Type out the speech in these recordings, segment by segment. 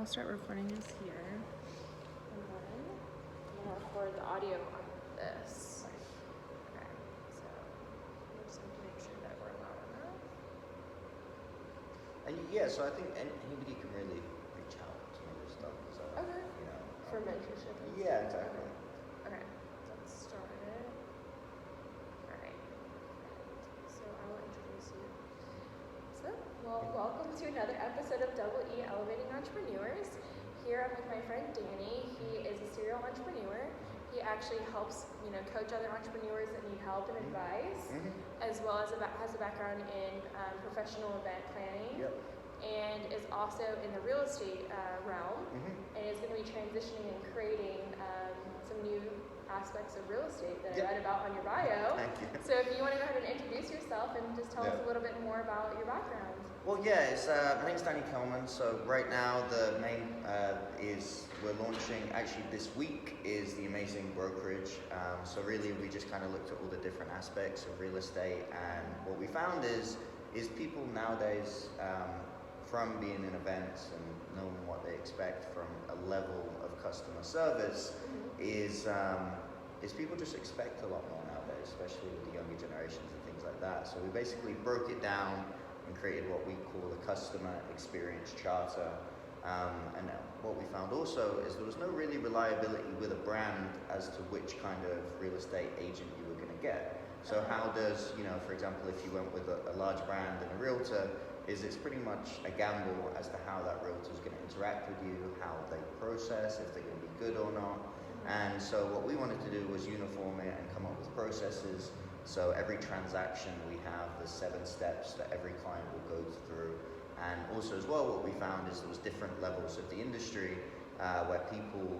I'll start recording this here. And then I'm going to record the audio on this. Okay, so I just have to make sure that we're loud enough. And yeah, so I think anybody can really reach out to me with stuff. So, Okay. you know, For mentorship and yeah, exactly. Okay, let's start it. Alright. So I will introduce you. Well, welcome to another episode of Double E Elevating Entrepreneurs. Here I'm with my friend Danny. He is a serial entrepreneur. He actually helps, coach other entrepreneurs that need help and advice, as well as has a background in professional event planning, and is also in the real estate realm, and is going to be transitioning and creating some new aspects of real estate that I read about on your bio. Thank you. So if you want to go ahead and introduce yourself and just tell us a little bit more about your background. Well, yeah, my name's Danny Kelman. So right now the main is we're launching, actually this week is the amazing brokerage. So really we just kind of looked at all the different aspects of real estate, and what we found is people nowadays, from being in events and knowing what they expect from a level of customer service, is people just expect a lot more nowadays, especially with the younger generations and things like that. So we basically broke it down and created what we call a customer experience charter. And what we found also is there was no really reliability with a brand as to which kind of real estate agent you were going to get. So how does, for example, if you went with a large brand and a realtor, it's pretty much a gamble as to how that realtor is going to interact with you, how they process, if they're going to be good or not. And so what we wanted to do was uniform it and come up with processes. So every transaction we have, there's 7 steps that every client will go through. And also as well, what we found is there was different levels of the industry where people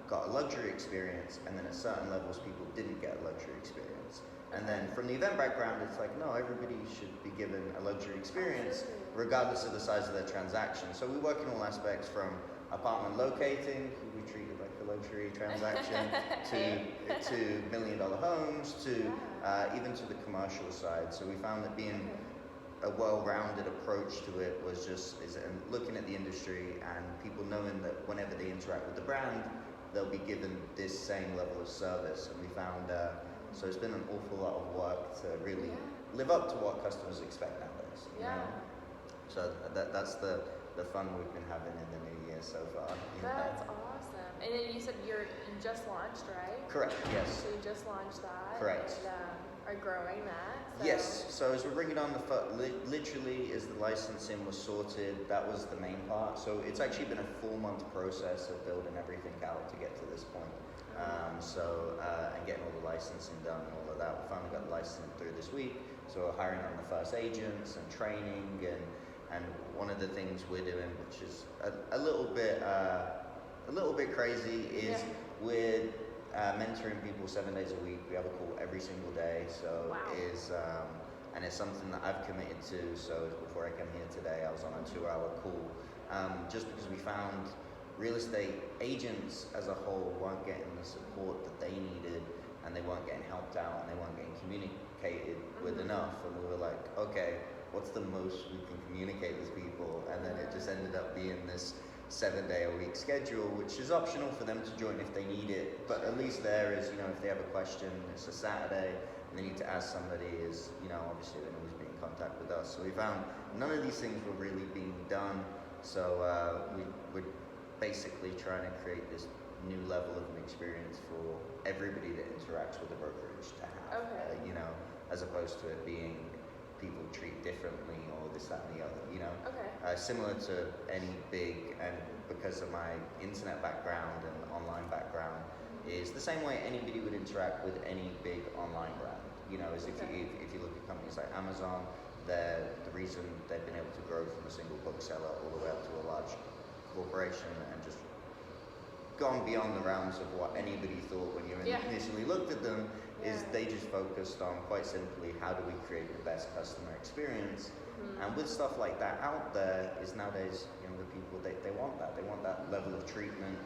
got a luxury experience, and then at certain levels people didn't get a luxury experience. And then from the event background, it's like, no, everybody should be given a luxury experience regardless of the size of their transaction. So we work in all aspects, from apartment locating, who we treated like a luxury transaction, to $1 million homes, to even to the commercial side. So we found that being a well-rounded approach to it was looking at the industry and people knowing that whenever they interact with the brand, they'll be given this same level of service. And we found, so it's been an awful lot of work to really live up to what customers expect nowadays. You know? So that's the fun we've been having in the new year so far. That's awesome. And then you said you just launched, right? Correct, yes. So you just launched that. Correct. And are growing that. So. Yes, so as we're bringing on literally as the licensing was sorted, that was the main part. So it's actually been a 4-month process of building everything out to get to this point. And getting all the licensing done and all of that. We finally got the licensing through this week. So we're hiring on the first agents and training, and one of the things we're doing, which is a little bit crazy, is we're mentoring people 7 days a week. We have a call every single day. So and it's something that I've committed to. So before I came here today, I was on a 2-hour call, just because we found real estate agents as a whole weren't getting the support that they needed, and they weren't getting helped out, and they weren't getting communicated with enough. And we were like, okay, what's the most we can communicate with people? And then it just ended up being this 7-day-a-week schedule, which is optional for them to join if they need it, but at least there is, if they have a question, it's a Saturday and they need to ask somebody, obviously they can always be in contact with us. So we found none of these things were really being done, so we're basically trying to create this new level of an experience for everybody that interacts with the brokerage to have, as opposed to it being people treat differently or this, that, and the other, similar to any big, and because of my internet background and online background, is the same way anybody would interact with any big online brand. As if you look at companies like Amazon, the reason they've been able to grow from a single bookseller all the way up to a large corporation and just gone beyond the realms of what anybody thought when you initially looked at them, is they just focused on, quite simply, how do we create the best customer experience. And with stuff like that out there, is nowadays younger people, they want that level of treatment,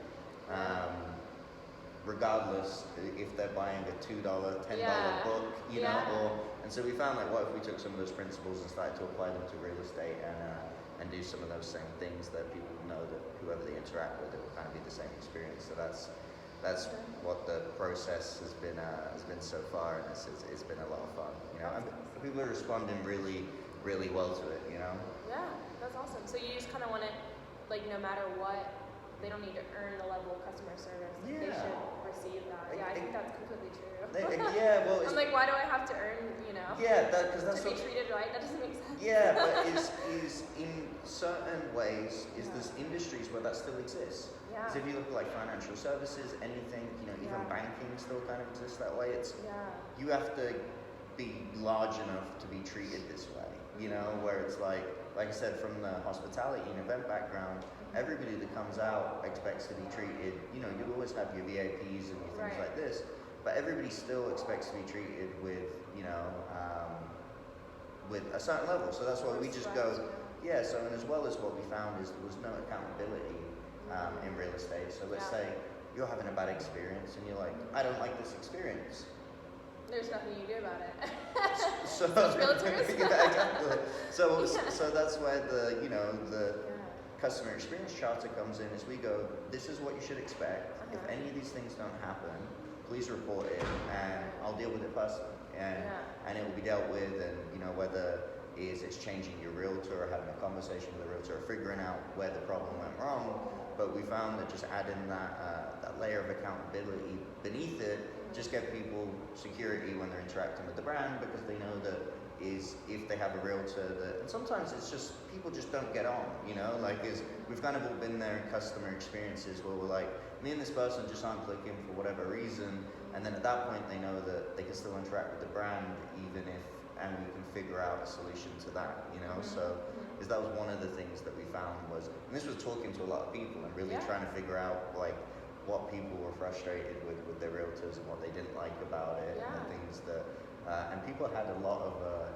regardless if they're buying a $2, $10 book, and so we found, like, what if we took some of those principles and started to apply them to real estate and do some of those same things that people know that whoever they interact with, it will kind of be the same experience. So that's what the process has been so far, and it's been a lot of fun. And people are responding really, really well to it. Yeah, that's awesome. So you just kind of want it, like, no matter what, they don't need to earn the level of customer service. Like, they should receive that. Yeah, I think that's completely true. Well, I'm like, why do I have to earn, Yeah, because that's to be treated right? That doesn't make sense. Yeah, but is in certain ways, there's industries where that still exists. Yeah. So if you look at like financial services, anything, even banking still kind of exists that way. You have to be large enough to be treated this way, where it's like I said, from the hospitality and event background, everybody that comes out expects to be treated, you always have your VIPs and your things like this, but everybody still expects to be treated with, with a certain level. So that's why we just go, so, and as well as what we found is there was no accountability in real estate. So let's say you're having a bad experience and you're like, I don't like this experience. There's nothing you do about it. So realtors. Exactly. So that's where the customer experience charter comes in. Is we go, this is what you should expect. If any of these things don't happen, please report it, and I'll deal with it personally. And it will be dealt with, and whether it's changing your realtor or having a conversation with a realtor or figuring out where the problem went wrong. But we found that just adding that layer of accountability beneath it just get people security when they're interacting with the brand, because they know that if they have a realtor that, and sometimes it's just people just don't get on, we've kind of all been there in customer experiences where we're like, me and this person just aren't clicking for whatever reason, and then at that point they know that they can still interact with the brand and we can figure out a solution to that, So that was one of the things that we found was, and this was talking to a lot of people and really trying to figure out like what people were frustrated with their realtors and what they didn't like about it, and the things that, and people had a lot of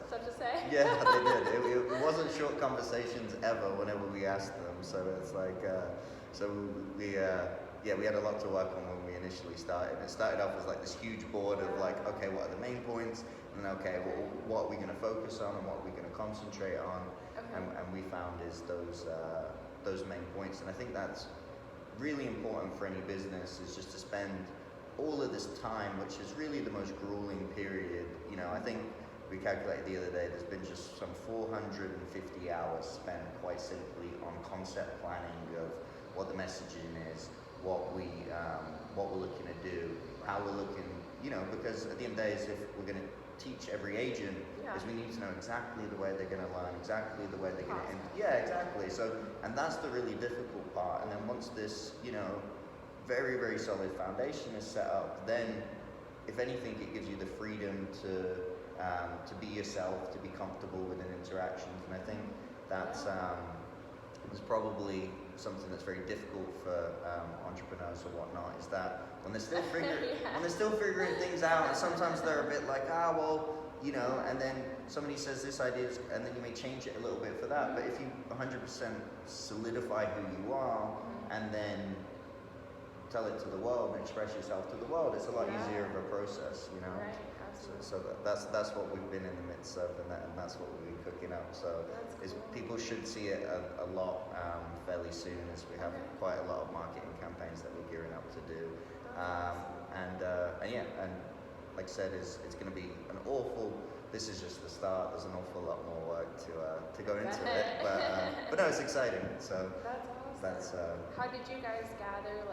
stuff to say. Yeah, they did. It wasn't short conversations ever whenever we asked them. So it's like, we had a lot to work on when we initially started. It started off as like this huge board of like, okay, what are the main points? And then, okay, well, what are we going to focus on and what are we going to concentrate on? And we found is those main points. And I think that's really important for any business, is just to spend all of this time, which is really the most grueling period. I think we calculated the other day, there's been just some 450 hours spent quite simply on concept planning of what the messaging is, what we're looking to do, how we're looking, because at the end of the day, if we're going to teach every agent, is we need to know exactly the way they're going to learn, exactly the way they're going to end. Yeah, exactly. So, and that's the really difficult part. And then once this, very, very solid foundation is set up, then if anything, it gives you the freedom to be yourself, to be comfortable within interactions. And I think that's is probably something that's very difficult for entrepreneurs or whatnot, is that when they're still figuring things out, and sometimes they're a bit like, and then somebody says this idea, and then you may change it a little bit for that. But if you 100% solidify who you are, and then tell it to the world and express yourself to the world, it's a lot easier of a process, Right, So that's what we've been in the midst of, and that's what we've been cooking up. So people should see it a lot fairly soon, as we have quite a lot of marketing campaigns that we're gearing up to do. And like I said, it's going to be this is just the start. There's an awful lot more work to go into it, but no, it's exciting. So that's awesome. How did you guys gather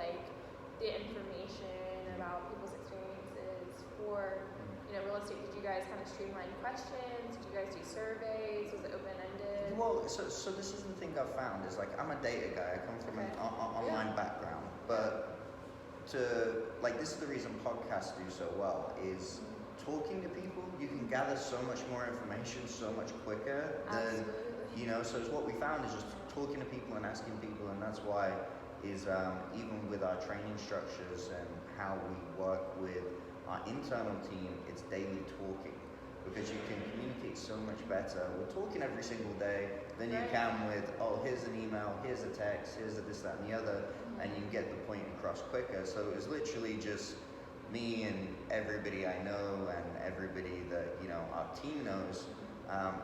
the information about people's experiences for real estate? Did you guys kind of streamline questions? Did you guys do surveys? Was it open-ended? Well, so this is the thing I've found is I'm a data guy. I come from an online background, but this is the reason podcasts do so well, is talking to people. You can gather so much more information so much quicker than so it's what we found is just talking to people and asking people, and that's why is even with our training structures and how we work with our internal team, it's daily talking, because you can communicate so much better. We're talking every single day than you can with, here's an email, here's a text, here's a this, that, and the other, and you can get the point across quicker. So it was literally just me and everybody I know and everybody that our team knows,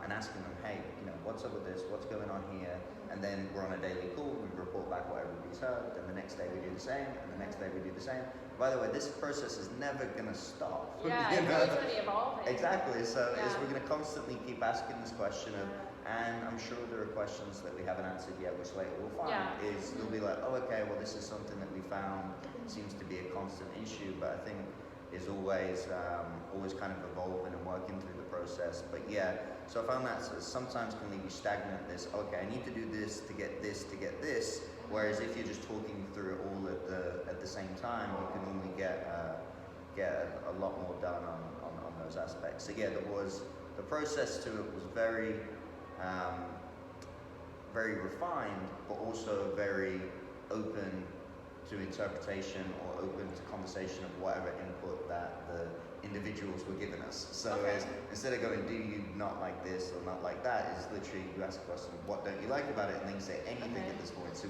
and asking them, hey, what's up with this, what's going on here, and then we're on a daily call, we report back what everybody's realtor, then the next day we do the same, and the next day we do the same. By the way, this process is never going to stop. Yeah, it's always going to be evolving. Exactly, so we're going to constantly keep asking this question of, and I'm sure there are questions that we haven't answered yet, which later we'll find, is they'll be like, oh, okay, well, this is something that we found seems to be a constant issue, but I think is always kind of evolving and working through the process. But yeah, so I found that sometimes can leave you stagnant. This, okay, I need to do this to get this to get this. Whereas if you're just talking through it all at the same time, you can normally get a lot more done on those aspects. So yeah, the process to it was very very refined, but also very open to interpretation or open to conversation of whatever input that the individuals were giving us. So instead of going, do you not like this or not like that, is literally you ask a question, what don't you like about it, and they can say anything at this point. So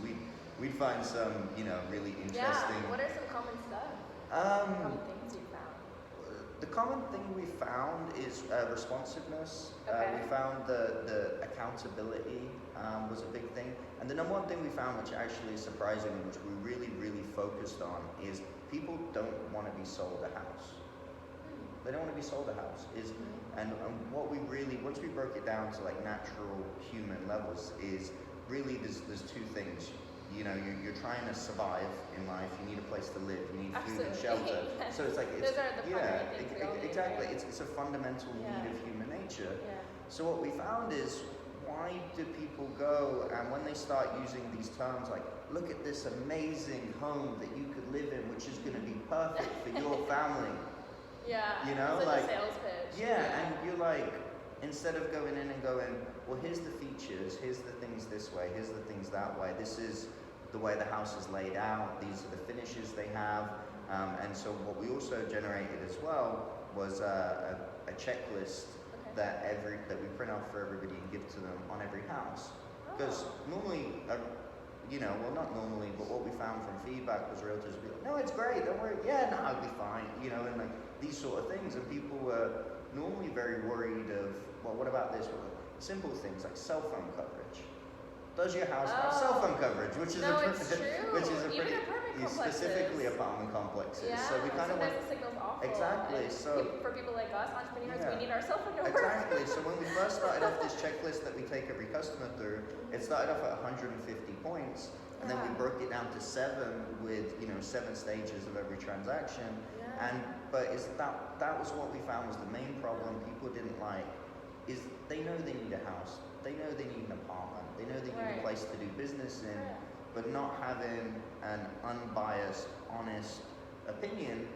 we'd find some, really interesting. Yeah. What are some common stuff? Common things you found. The common thing we found is responsiveness. Okay. We found the accountability was a big thing. And the number one thing we found, which actually is surprising, which we really, really focused on, is people don't want to be sold a house. They don't want to be sold a house. And what we really, once we broke it down to like natural human levels, is really there's two things. You're trying to survive in life. You need a place to live. You need food and shelter. So it's like those are the primary things we all need, exactly. right? It's a fundamental need of human nature. Yeah. So what we found is, why do people go and when they start using these terms like, look at this amazing home that you could live in, which is going to be perfect for your family. Yeah. It's like a sales pitch. Yeah, and you're like, instead of going in and going, well, here's the features, here's the things this way, here's the things that way, this is the way the house is laid out, these are the finishes they have, and so what we also generated as well was a checklist that we print out for everybody and give to them on every house. Because normally, well, not normally, but what we found from feedback was realtors would be like, no, it's great, don't worry, yeah, no, I'll be fine, and like these sort of things, and people were normally very worried of, well, what about this? Simple things like cell phone coverage. Does your house have cell phone coverage? Which is Even apartment complexes. Specifically apartment complexes. Yeah, So we kind of went the signal's awful. exactly. And So for people like us, entrepreneurs, we need our cell phone to work. exactly. So when we first started off this checklist that we take every customer through, it started off at 150 points, and then we broke it down to 7 with 7 stages of every transaction. Yeah. But that was what we found was the main problem people didn't like, is they know they need a house, they know they need an apartment, they know they need a place to do business in, but not having an unbiased, honest opinion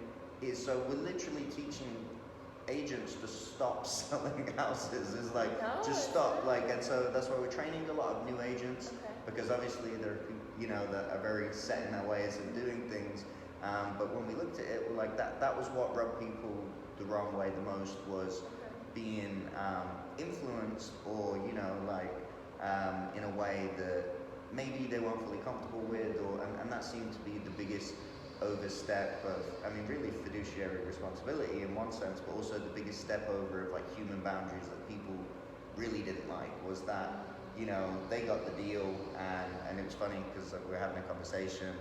is, so we're literally teaching agents to stop selling houses. Is like, just stop, like, and so that's why we're training a lot of new agents, because obviously there are people, that are very set in their ways of doing things. But when we looked at it, we're like, that was what rubbed people the wrong way the most, was being influenced, or in a way that maybe they weren't fully comfortable with, and that seemed to be the biggest overstep of, really fiduciary responsibility in one sense, but also the biggest step over of like human boundaries that people really didn't like, was that they got the deal, and it was funny because we were having a conversation,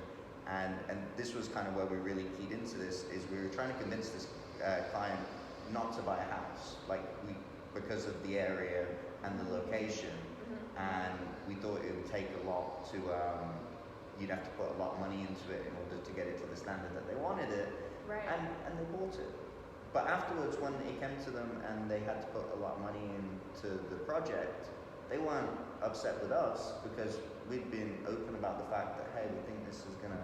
and this was kind of where we really keyed into this, is we were trying to convince this client not to buy a house, because of the area and the location, and we thought it would take a lot to, you'd have to put a lot of money into it in order to get it to the standard that they wanted it, and they bought it. But afterwards, when it came to them and they had to put a lot of money into the project, they weren't upset with us, because we'd been open about the fact that, hey, we think this is gonna,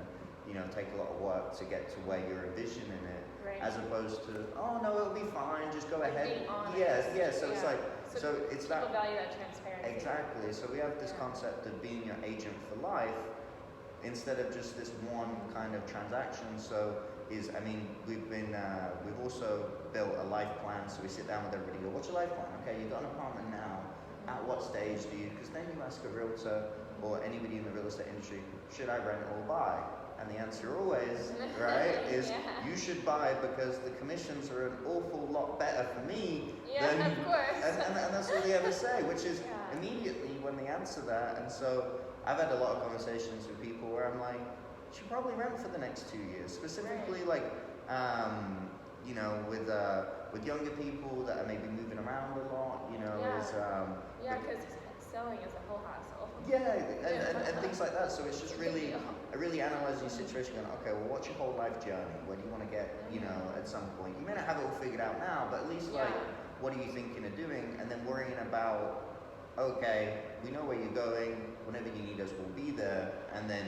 take a lot of work to get to where you're envisioning it, as opposed to, oh no, it'll be fine, just go ahead. Being honest. Yeah. So it's like, so it's people that. value that transparency. Exactly. So we have this concept of being your agent for life, instead of just this one kind of transaction. So we've also built a life plan. So we sit down with everybody and go, what's your life plan? Okay, you've got an apartment now. At what stage do you, because then you ask a realtor or anybody in the real estate industry, should I rent or buy? And the answer always, right, is you should buy, because the commissions are an awful lot better for me than, of course. And that's all they ever say, which is immediately when they answer that. And so I've had a lot of conversations with people where I'm like, she probably rent for the next 2 years. Specifically, Right. like, you know, with younger people that are maybe moving around a lot, you know, Yeah. is Yeah, because selling is a whole hassle. yeah, and things like that. So it's just Big really, deal. really analysing your situation, going, okay, well, what's your whole life journey? Where do you want to get, you know, at some point? You may not have it all figured out now, but at least, like, Yeah. what are you thinking of doing? And then worrying about, okay, we know where you're going. Whenever you need us, we'll be there. And then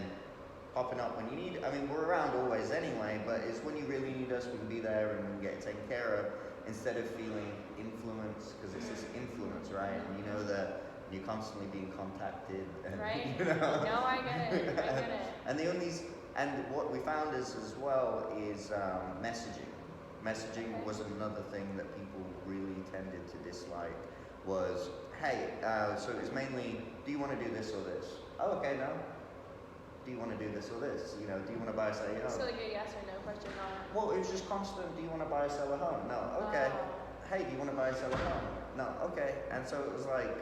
popping up when you need. I mean, we're around always anyway, but it's when you really need us, we can be there and we get it taken care of. Instead of feeling influence, because it's this influence, right? And you know that you're constantly being contacted. And, Right. you know? No, I get it. I get it. And the only, and what we found is as well is messaging. Messaging Okay. was another thing that people really tended to dislike. Was, hey, so it's mainly, do you want to do this or this? Oh, okay, no. Do you want to do this or this? You know, do you want to buy or sell your home? So like a yes or no question on. Well, it was just constant. Do you want to buy or sell a home? No. Okay. Hey, do you want to buy or sell a home? No. Okay. And so it was like,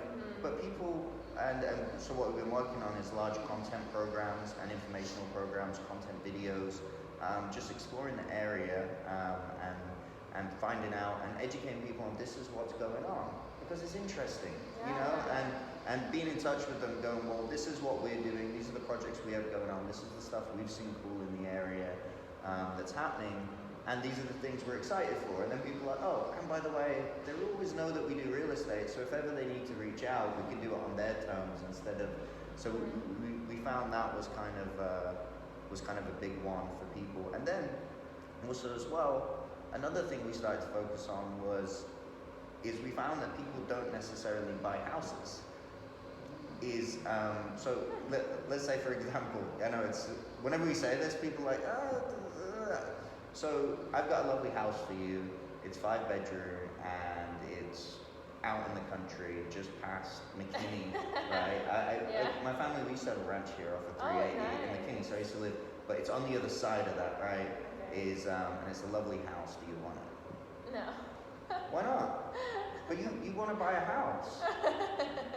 but people, and so what we've been working on is large content programs and informational programs, content videos, just exploring the area and finding out and educating people on this is what's going on because it's interesting, you know, and being in touch with them, going, well, this is what we're doing. These are the projects we have going on. This is the stuff we've seen cool in the area that's happening. And these are the things we're excited for. And then people are like, oh, and by the way, they always know that we do real estate. So if ever they need to reach out, we can do it on their terms instead of. So we found that was kind of a big one for people. And then also as well, another thing we started to focus on is we found that people don't necessarily buy houses. So let's say, for example, I know it's whenever we say this, people are like, so I've got a lovely house for you. It's 5-bedroom and it's out in the country, just past McKinney, right? My family, we used to have a ranch here off of 380 in McKinney, so I used to live, but it's on the other side of that, right? Okay. And it's a lovely house. Do you want it? No. Why not? But you want to buy a house.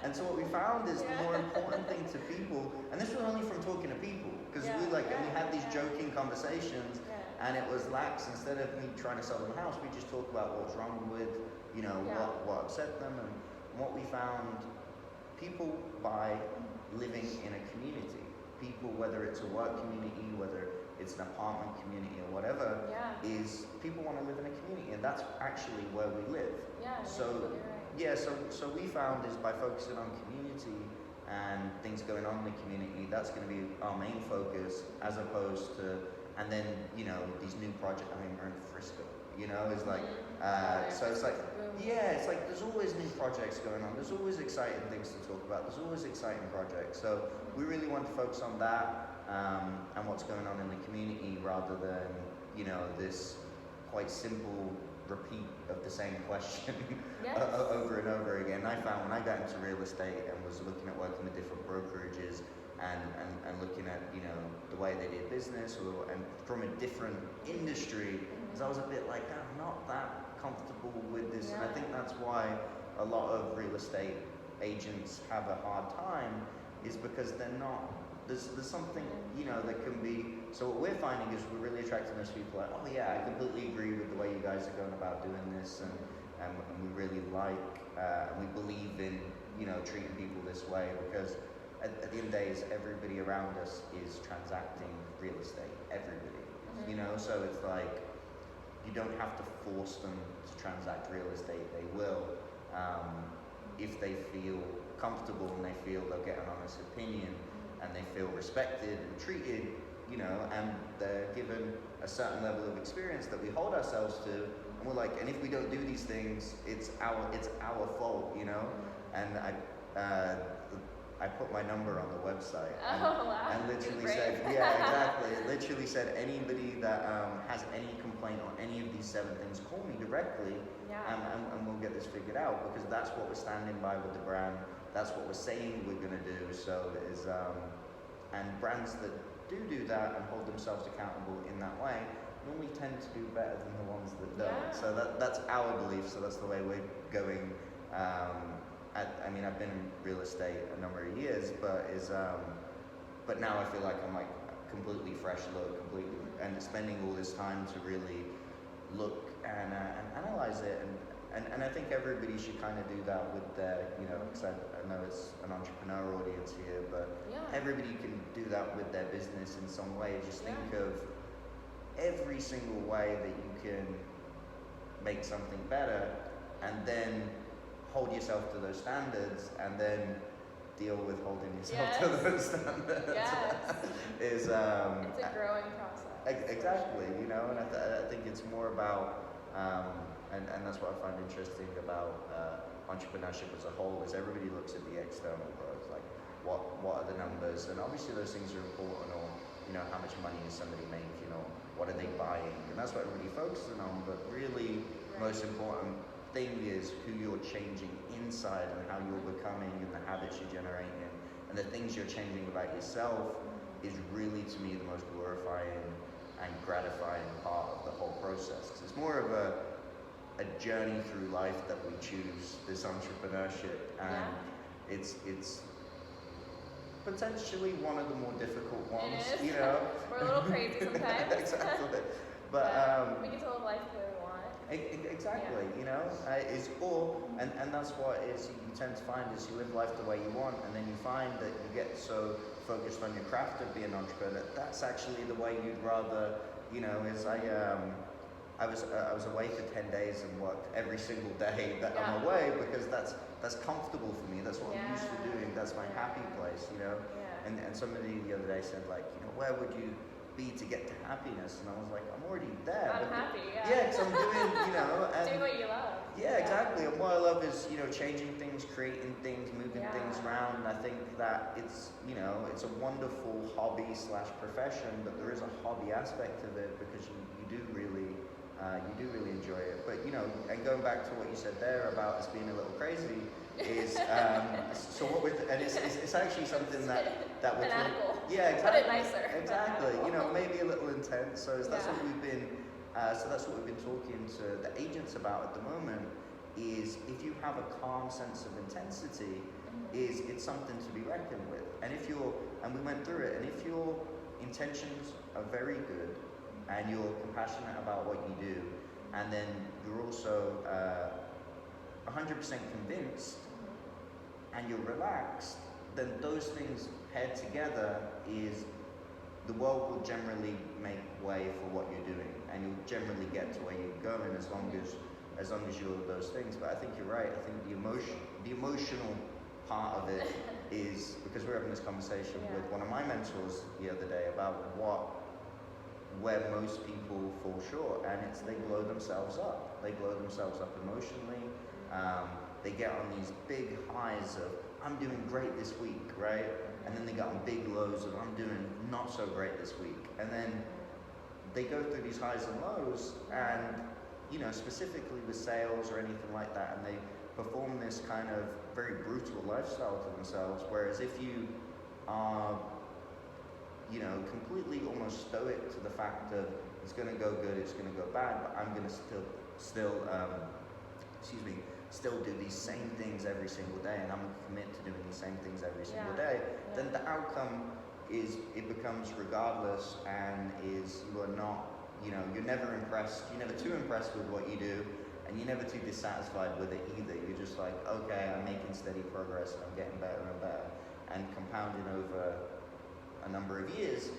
And so what we found is the more important thing to people, and this was only from talking to people, because we had these joking conversations, and it was lax. Instead of me trying to sell them a house, we just talk about what's wrong with, you know, what upset them, and what we found, people buy living in a community. People, whether it's a work community, whether it's an apartment community or whatever, is people want to live in a community, and that's actually where we live. So we found is by focusing on community and things going on in the community, that's going to be our main focus, as opposed to, and then, you know, these new projects. I mean, we're in Frisco, you know, it's like, so it's like, it's like there's always new projects going on. There's always exciting things to talk about. There's always exciting projects. So we really want to focus on that and what's going on in the community, rather than, you know, this quite simple repeat of the same question over and over again. I found when I got into real estate and was looking at working with different brokerages and looking at, you know, the way they did business and from a different industry, because I was a bit like, I'm not that comfortable with this. And I think that's why a lot of real estate agents have a hard time, is because they're not, there's something, you know, that can be. So what we're finding is we're really attracting those people like, oh yeah, I completely agree with the way you guys are going about doing this, and we really like, and we believe in, you know, treating people this way, because at the end of the day, everybody around us is transacting real estate, everybody, you know, so it's like, you don't have to force them to transact real estate. They will, if they feel comfortable and they feel they'll get an honest opinion, and they feel respected and treated, you know, and they're given a certain level of experience that we hold ourselves to, and we're like, and if we don't do these things, it's our fault, you know. And I put my number on the website, and literally said, exactly. It literally said, anybody that has any complaint on any of these 7 things, call me directly, and we'll get this figured out, because that's what we're standing by with the brand. That's what we're saying we're going to do. So and brands that do that and hold themselves accountable in that way normally tend to do better than the ones that don't. So that's our belief. So that's the way we're going. I mean, I've been in real estate a number of years, but now I feel like I'm like completely fresh look, and spending all this time to really look and analyze it, and I think everybody should kind of do that with their, because I know it's an entrepreneur audience here, but everybody can do that with their business in some way. Just think of every single way that you can make something better, and then hold yourself to those standards, and then deal with holding yourself to those standards. Is it's a growing process. Exactly, and I think it's more about, and that's what I find interesting about entrepreneurship as a whole, is everybody looks at the external growth, like what are the numbers, and obviously those things are important, or how much money is somebody making, or what are they buying, and that's what everybody focuses on. But really, most important thing is who you're changing inside, and how you're becoming, and the habits you're generating, and the things you're changing about yourself is really, to me, the most glorifying and gratifying part of the whole process. 'Cause it's more of a journey through life that we choose, this entrepreneurship, and it's potentially one of the more difficult ones. It is. We're a little crazy sometimes. Exactly. But we get to live life the way we want. Exactly. And that's what is you tend to find is you live life the way you want, and then you find that you get so focused on your craft of being an entrepreneur that that's actually the way you'd rather. Is I was away for 10 days and worked every single day that I'm away, because that's comfortable for me. That's what I'm used to doing. That's my happy place, And somebody the other day said, like, where would you be to get to happiness? And I was like, I'm already there. I'm happy, because I'm doing, and doing what you love. Yeah, exactly. And what I love is, changing things, creating things, moving things around. And I think that it's, it's a wonderful hobby / profession, but there is a hobby aspect of it, because you do really enjoy it. But and going back to what you said there about us being a little crazy, is so what we're and it's actually something that we're fanatical. Exactly. Put it nicer. Exactly. Maybe a little intense. So that's what we've been. So that's what we've been talking to the agents about at the moment. Is if you have a calm sense of intensity, it's something to be reckoned with. And we went through it. And if your intentions are very good, and you're compassionate about what you do, and then you're also 100% convinced, and you're relaxed, then those things paired together is the world will generally make way for what you're doing, and you'll generally get to where you're going as long as you're those things. But I think you're right. I think the emotional part of it is, because we're having this conversation with one of my mentors the other day about where most people fall short, and it's they blow themselves up. They blow themselves up emotionally. They get on these big highs of, I'm doing great this week, right? And then they get on big lows of, I'm doing not so great this week. And then they go through these highs and lows, and specifically with sales or anything like that, and they perform this kind of very brutal lifestyle to themselves. Whereas if you are completely almost stoic to the fact of it's going to go good, it's going to go bad, but I'm going to still do these same things every single day, and I'm going to commit to doing these same things every single day, then the outcome is it becomes regardless, and is you are not, you're never impressed, you're never too impressed with what you do, and you're never too dissatisfied with it either. You're just like, okay, I'm making steady progress, and I'm getting better and better, and compounding over a number of years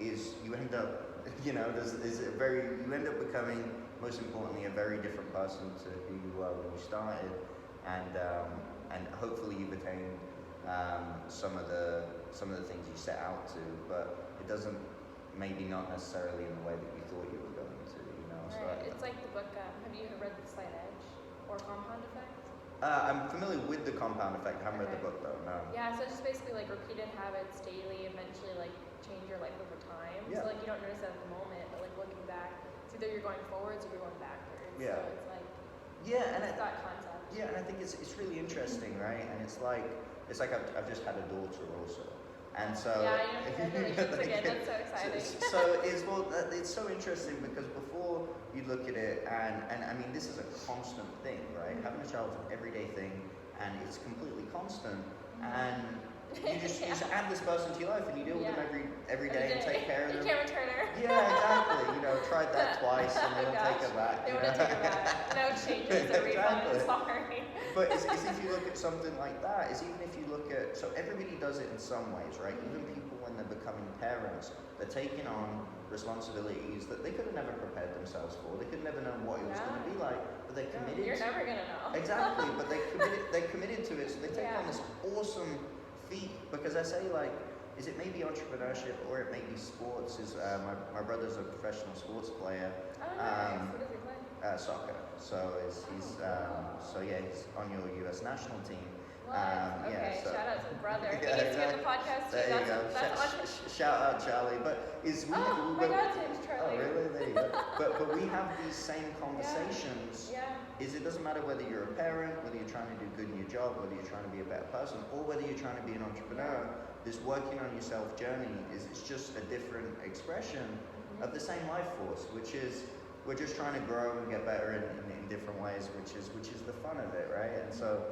is you end up, you end up becoming, most importantly, a very different person to who you were when you started, and hopefully you've attained some of the things you set out to, but it doesn't, maybe not necessarily in the way that you thought you were going to, So it's like the book, have you read The Slight Edge or Compound Effect? I'm familiar with the compound effect. I haven't read the book though, no. Yeah, so it's just basically like repeated habits daily eventually like change your life over time. Yeah. So like you don't notice it at the moment, but like looking back, it's either you're going forwards or you're going backwards. Yeah. So it's like and that concept. Yeah, and I think it's really interesting, right? And it's like I've just had a daughter also. And so congratulations again, that's so exciting. It's so interesting because before you look at it, and I mean this is a constant thing, right? Having a child is an everyday thing, and it's completely constant. And you just add this person to your life and you deal with them every day and take care of them. You can't return her. Yeah, exactly. You know, tried that twice and they won't take her back. They want to take her back. No changes, a refund. Sorry. But it's if you look at something like that, is even if you look at, so everybody does it in some ways, right? Even people when they're becoming parents, they're taking on responsibilities that they could have never prepared themselves for. They could never know what it was going to be like, but they're committed. You're never going to know. Exactly, but they're committed to it, so they take on this awesome feat, because I say, like, is it maybe entrepreneurship or it may be sports? Is my brother's a professional sports player. Oh, nice. What does he play? Soccer. So he's on your U.S. national team. Okay, so, shout out to the brother. Yeah, He needs to be on the podcast too. There you go. Shout out Charlie. But my dad's name's Charlie. Oh really? There you go. But we have these same conversations. Yeah. Is it doesn't matter whether you're a parent, whether you're trying to do good in your job, whether you're trying to be a better person, or whether you're trying to be an entrepreneur. This working on yourself journey it's just a different expression of the same life force, which is we're just trying to grow and get better in different ways, which is the fun of it, right? And so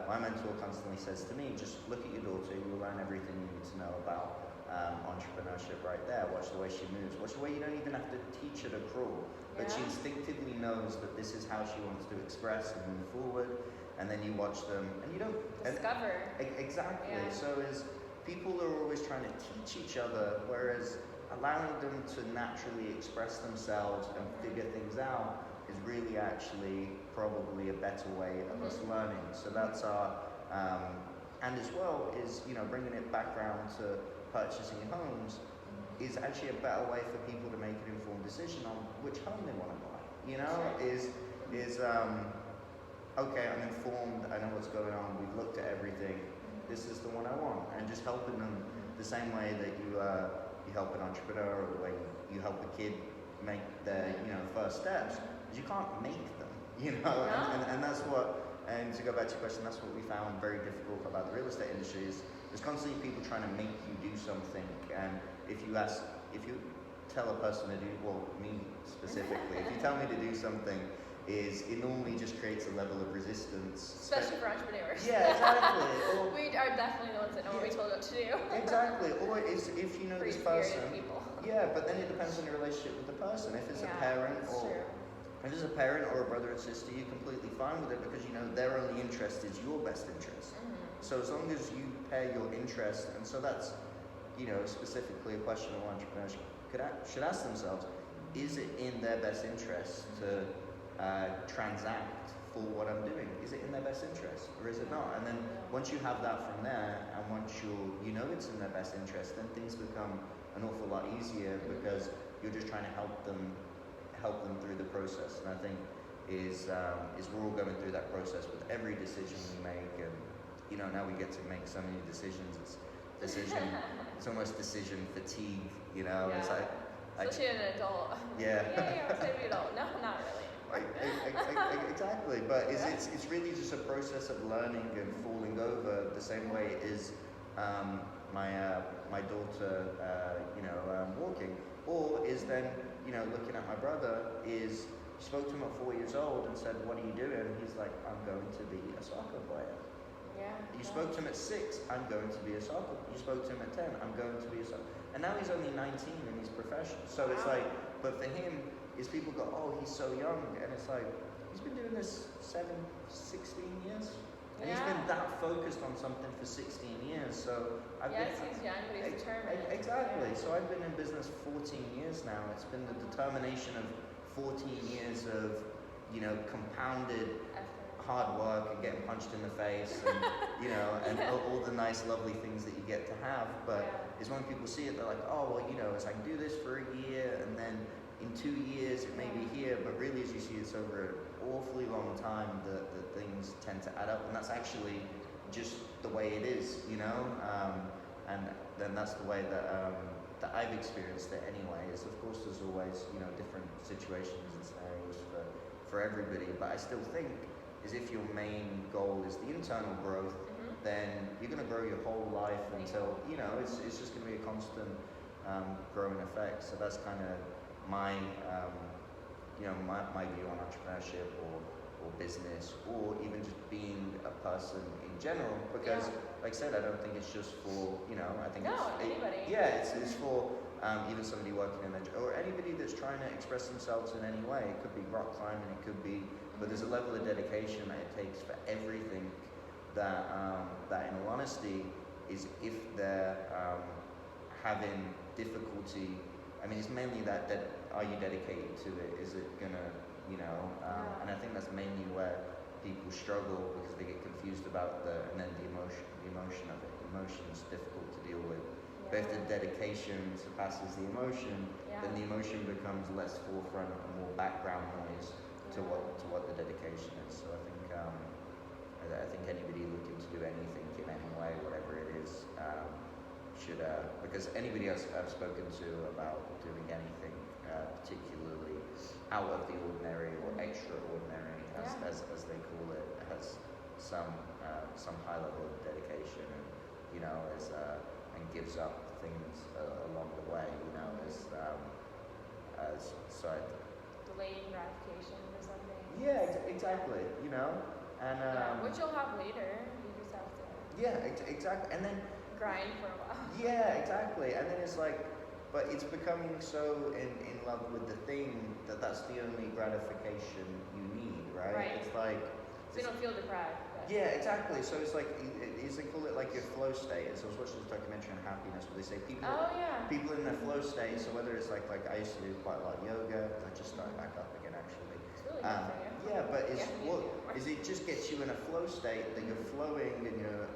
my mentor constantly says to me, just look at your daughter, you'll learn everything you need to know about entrepreneurship right there. Watch the way she moves. Watch the way you don't even have to teach her to crawl, but she instinctively knows that this is how she wants to express and move forward. And then you watch them, and you don't discover. Exactly. Yeah. So people are always trying to teach each other, whereas allowing them to naturally express themselves and figure things out is really actually probably a better way of us learning. So that's our, and as well is, bringing it back around to purchasing homes is actually a better way for people to make an informed decision on which home they want to buy. Okay, I'm informed, I know what's going on, we've looked at everything, this is the one I want. And just helping them the same way that you help an entrepreneur, or the way you help a kid make their first steps, is you can't make them, and that's what, and to go back to your question, that's what we found very difficult about the real estate industry is there's constantly people trying to make you do something, and if you tell a person to do, well, me specifically, if you tell me to do something, it normally just creates a level of resistance. Especially for entrepreneurs. Yeah, exactly. We are definitely the ones that know what we told what to do. Exactly. Or if you know this person. People. Yeah, but then it depends on your relationship with the person. If it's a parent or a brother and sister, you're completely fine with it because their only interest is your best interest. So as long as you pair your interest, and so that's specifically a question of entrepreneurs should ask themselves: is it in their best interest to transact for what I'm doing? Is it in their best interest or is it not? And then once you have that from there, and once it's in their best interest, then things become an awful lot easier because you're just trying to help them through the process. And I think is we're all going through that process with every decision we make, and now we get to make so many decisions. It's almost decision fatigue. It's like especially an adult. Yeah. Yeah, I'm saying adult. No, not really. Exactly, but it's really just a process of learning and falling over the same way is my daughter walking, or is then looking at my brother is spoke to him at 4 years old and said, what are you doing? He's like, I'm going to be a soccer player. Yeah. You spoke to him at 6, I'm going to be a soccer. You spoke to him at 10, I'm going to be a soccer. And now he's only 19 and he's professional. So it's like, but for him, is people go, oh, he's so young, and it's like, he's been doing this 16 years, and he's been that focused on something for 16 years, so he's young, but he's determined. Exactly, so I've been in business 14 years now. It's been the determination of 14 years of, compounded hard work and getting punched in the face, and, and all the nice, lovely things that you get to have, but it's when people see it, they're like, oh, well, it's I can do this for a year, and then in 2 years it may be here, but really as you see it's over an awfully long time that things tend to add up, and that's actually just the way it is, and then that's the way that I've experienced it anyway. Is of course there's always different situations and scenarios for everybody, but I still think is if your main goal is the internal growth, then you're going to grow your whole life until it's just going to be a constant growing effect. So that's kind of my my view on entrepreneurship or or business, or even just being a person in general. Because, like I said, I don't think it's just for, I think anybody. It's for even somebody working in or anybody that's trying to express themselves in any way. It could be rock climbing, it could be, but there's a level of dedication that it takes for everything that, in all honesty, is if they're having difficulty. I mean, it's mainly that are you dedicated to it? Is it gonna, and I think that's mainly where people struggle, because they get confused about the emotion of it. Emotion's difficult to deal with. But if the dedication surpasses the emotion, then the emotion becomes less forefront and more background noise to what the dedication is. So I think anybody looking to do anything in any way, whatever it is, should, because anybody else I've spoken to about doing anything particularly out of the ordinary or extraordinary, as they call it, has some high level of dedication, and and gives up things along the way, as delayed gratification or something. Yeah, exactly. And which you'll have later. You just have to. Yeah, exactly. And then grind for a while. Yeah, exactly. And then it's like, but it's becoming so in love with the thing that's the only gratification you need, right? Right. It's like, so you don't feel deprived. Yeah, exactly. So it's like, they call it like your flow state. And so I was watching this documentary on happiness where they say people in their flow state. So whether it's like I used to do quite a lot of yoga. I just started back up again actually. It's really good for you. Yeah, but it just gets you in a flow state that you're flowing,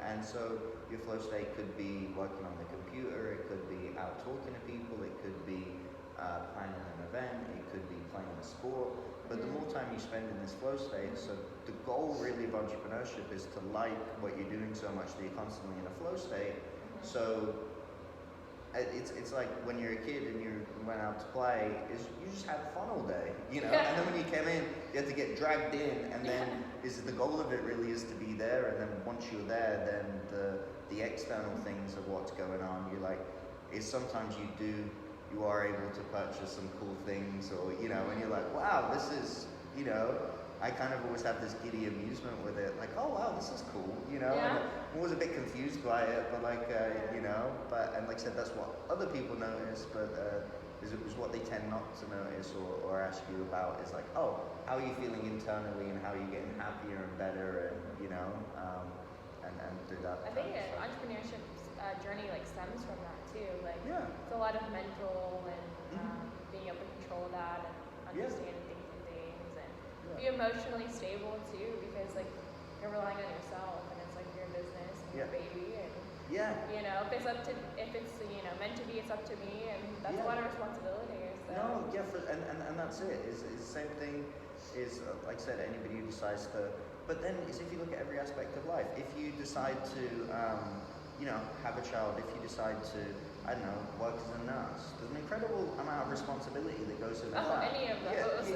and so your flow state could be working on the computer, it could be out talking to people, it could be planning an event, it could be playing a sport. But the more time you spend in this flow state, so the goal really of entrepreneurship is to like what you're doing so much that you're constantly in a flow state. So it's like when you're a kid and you went out to play, you just had fun all day, And then when you came in, you had to get dragged in, and then the goal of it really is to be there. And then once you're there, then the external things of what's going on, you're like, is sometimes you are able to purchase some cool things, or and you're like, wow, this is, I kind of always have this giddy amusement with it, like, oh wow, this is cool, And I'm always a bit confused by it, but like, and like I said, that's what other people notice, but is what they tend not to notice or ask you about is like, oh, how are you feeling internally, and how are you getting happier and better, and and do that. I think entrepreneurship journey stems from that too. It's a lot of mental and being able to control that and understand things and be emotionally stable too, because you're relying on yourself, and it's your business and your baby, and if it's meant to be, it's up to me, and that's a lot of responsibility. So. No, and that's it. Is the same thing. Is like I said, anybody who decides to. But then, if you look at every aspect of life, if you decide to, have a child, if you decide to, I don't know, work as a nurse, there's an incredible amount of responsibility that goes into that. Any of those.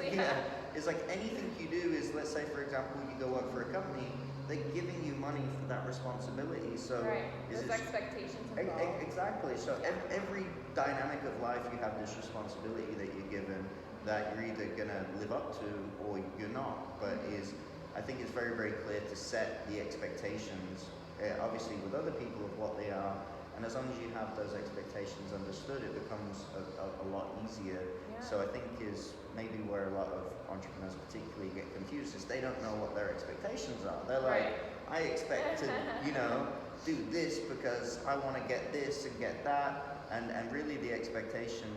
It's like anything you do is, let's say, for example, you go work for a company, they're giving you money for that responsibility. So there's expectations involved. Exactly. So every dynamic of life, you have this responsibility that you're given that you're either gonna live up to or you're not. But I think it's very, very clear to set the expectations, obviously with other people, of what they are, and as long as you have those expectations understood, it becomes a lot easier. So I think is maybe where a lot of entrepreneurs particularly get confused, is they don't know what their expectations are. They're like, I expect to, do this because I want to get this and get that, and really the expectation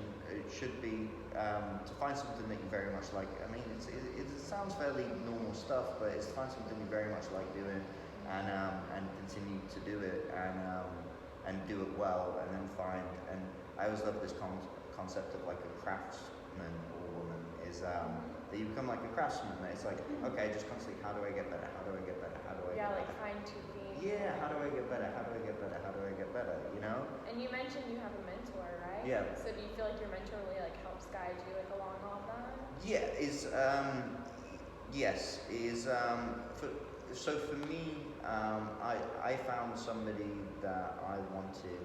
should be to find something that you very much like. I mean, it sounds fairly normal stuff, but it's to find something you very much like doing, and continue to do it, and do it well, and then find. And I always love this concept of a craftsman or woman, is that you become like a craftsman. It's like, okay, just constantly, how do I get better? How do I get better? How do I get better? Fine tuning. Yeah, how do I get better? How do I get better? How do I get better? And you mentioned you have a mentor, right? Yeah. So do you feel like your mentor really helps guide you along all of that? Yeah, so for me, I found somebody that I wanted,